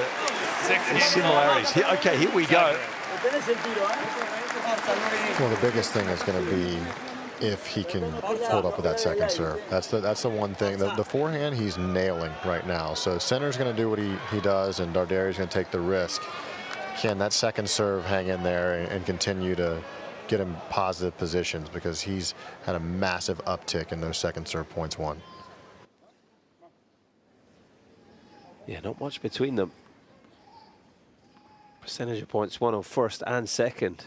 [SPEAKER 2] games.
[SPEAKER 3] similarities. Okay, here we go.
[SPEAKER 4] Well, the biggest thing is going to be if he can hold up with that second serve. That's the one thing. The forehand he's nailing right now. So Sinner's going to do what he does, and Darderi's going to take the risk. Can that second serve hang in there and continue to get him positive positions, because he's had a massive uptick in those second serve points won.
[SPEAKER 1] Yeah, not much between them. Percentage of points won on first and second.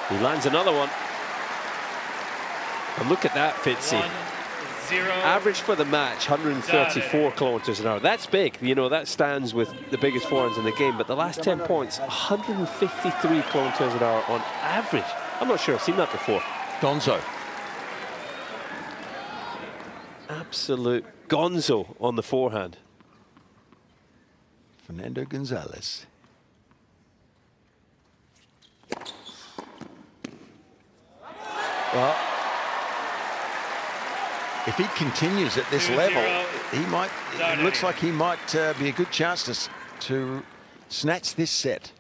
[SPEAKER 1] He lands another one. And look at that, Fitzy.
[SPEAKER 2] 1-0.
[SPEAKER 1] Average for the match, 134 kilometers an hour. That's big. You know, that stands with the biggest forehands in the game. But the last 10 points, 153 kilometers an hour on average. I'm not sure I've seen that before.
[SPEAKER 3] Gonzo.
[SPEAKER 1] Absolute gonzo on the forehand.
[SPEAKER 3] Fernando Gonzalez. Well, if he continues at this
[SPEAKER 2] 2-0.
[SPEAKER 3] level, he might. It looks like he might be a good chance to snatch this set.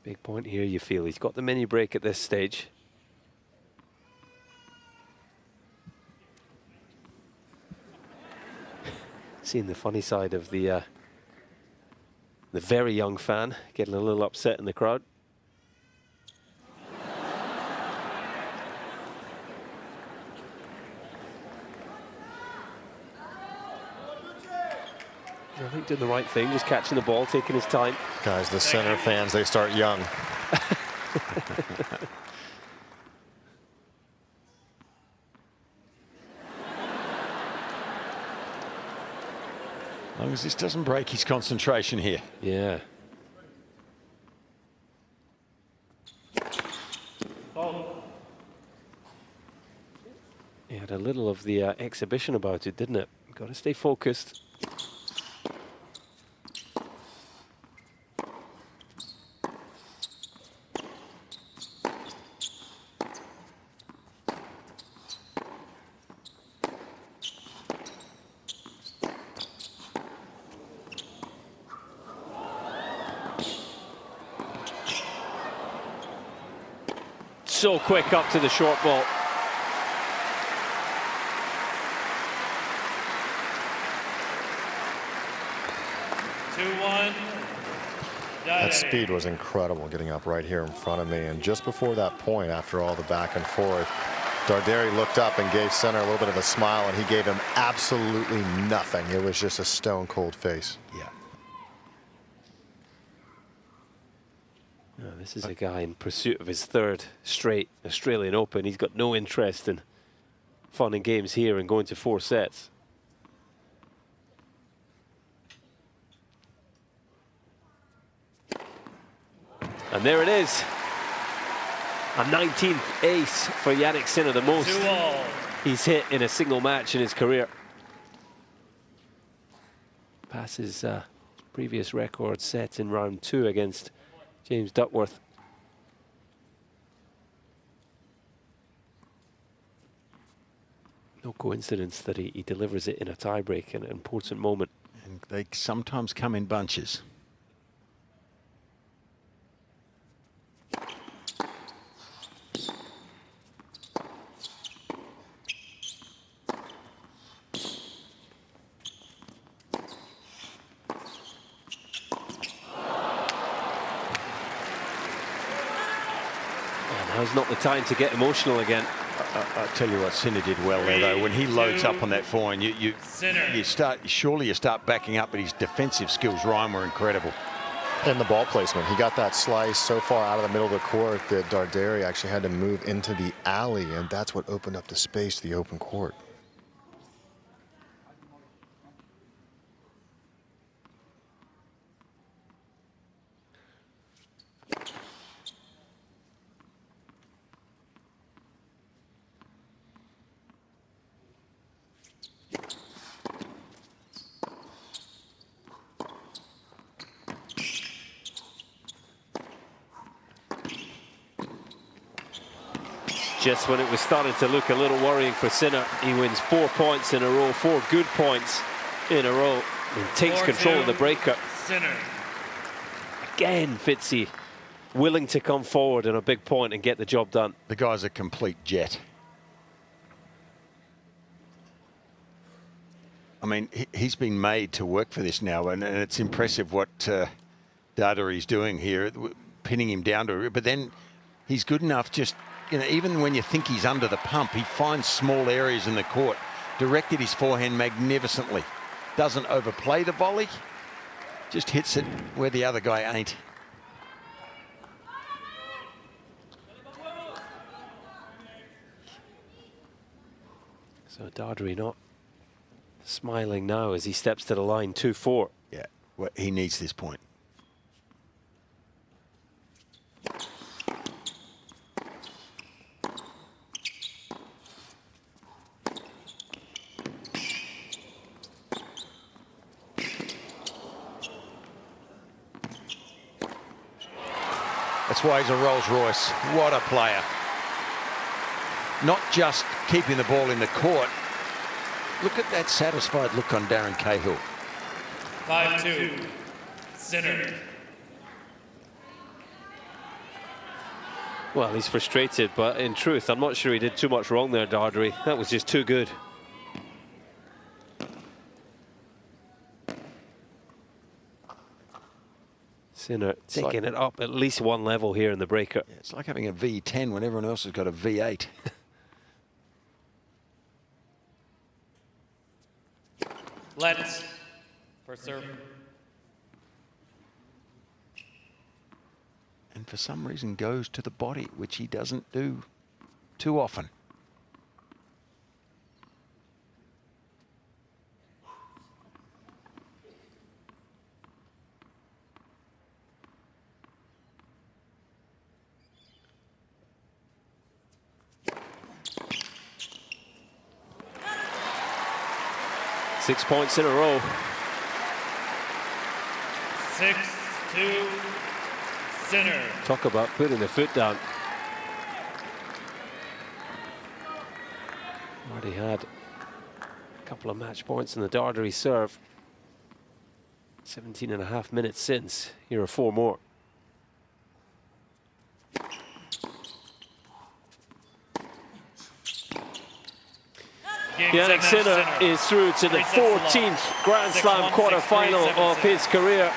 [SPEAKER 1] Big point here, you feel. He's got the mini break at this stage. Seeing the funny side of the very young fan getting a little upset in the crowd. I think doing the right thing, just catching the ball, taking his time.
[SPEAKER 4] Guys, the Sinner fans, they start young.
[SPEAKER 3] As long as this doesn't break his concentration here.
[SPEAKER 1] Yeah. He had a little of the exhibition about it, didn't it? Got to stay focused. So quick up to the short ball.
[SPEAKER 4] That speed was incredible, getting up right here in front of me. And just before that point, after all the back and forth, Darderi looked up and gave Sinner a little bit of a smile, and he gave him absolutely nothing. It was just a stone cold face.
[SPEAKER 3] Yeah.
[SPEAKER 1] This is a guy in pursuit of his third straight Australian Open. He's got no interest in fun and games here and going to 4 sets. And there it is. A 19th ace for Jannik Sinner, the most he's hit in a single match in his career. Passes previous record set in round 2 against James Duckworth. No coincidence that he delivers it in a tiebreak in an important moment.
[SPEAKER 3] And they sometimes come in bunches.
[SPEAKER 1] Now's not the time to get emotional again.
[SPEAKER 3] I'll tell you what, Sinner did well there, though. When he loads up on that forehand, you start backing up, but his defensive skills, Ryan, were incredible.
[SPEAKER 4] And the ball placement, he got that slice so far out of the middle of the court that Darderi actually had to move into the alley, and that's what opened up the space to the open court.
[SPEAKER 1] Just when it was starting to look a little worrying for Sinner, he wins 4 points in a row, 4 good points in a row, and takes control of the breakup.
[SPEAKER 2] Sinner.
[SPEAKER 1] Again, Fitzy willing to come forward on a big point and get the job done.
[SPEAKER 3] The guy's a complete jet. I mean, he's been made to work for this now, and it's impressive what Darderi's doing here, pinning him down to it. But then he's good enough just, you know, even when you think he's under the pump, he finds small areas in the court, directed his forehand magnificently. Doesn't overplay the volley, just hits it where the other guy ain't.
[SPEAKER 1] So Darderi not smiling now as he steps to the line, 2-4.
[SPEAKER 3] Yeah, well, he needs this point. That's why he's a Rolls Royce. What a player. Not just keeping the ball in the court. Look at that satisfied look on Darren Cahill.
[SPEAKER 2] 5-2. Sinner.
[SPEAKER 1] Well, he's frustrated, but in truth, I'm not sure he did too much wrong there, Darderi. That was just too good. Sinner taking it up at least one level here in the breakup.
[SPEAKER 3] Yeah, it's like having a V10 when everyone else has got a V8.
[SPEAKER 2] Let's for serve.
[SPEAKER 3] And for some reason goes to the body, which he doesn't do too often.
[SPEAKER 1] Six points in a row.
[SPEAKER 2] 6-2. Sinner.
[SPEAKER 1] Talk about putting the foot down. Already had a couple of match points in the Darderi serve. 17.5 minutes since. Here are 4 more. Jannik Sinner is through to the 14th Grand Slam quarter-final of his career.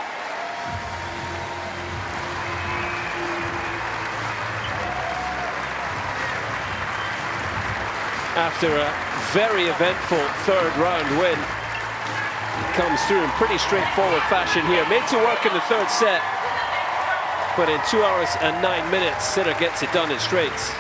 [SPEAKER 1] After a very eventful third round win, he comes through in pretty straightforward fashion here. Made to work in the third set, but in 2 hours and 9 minutes, Sinner gets it done in straights.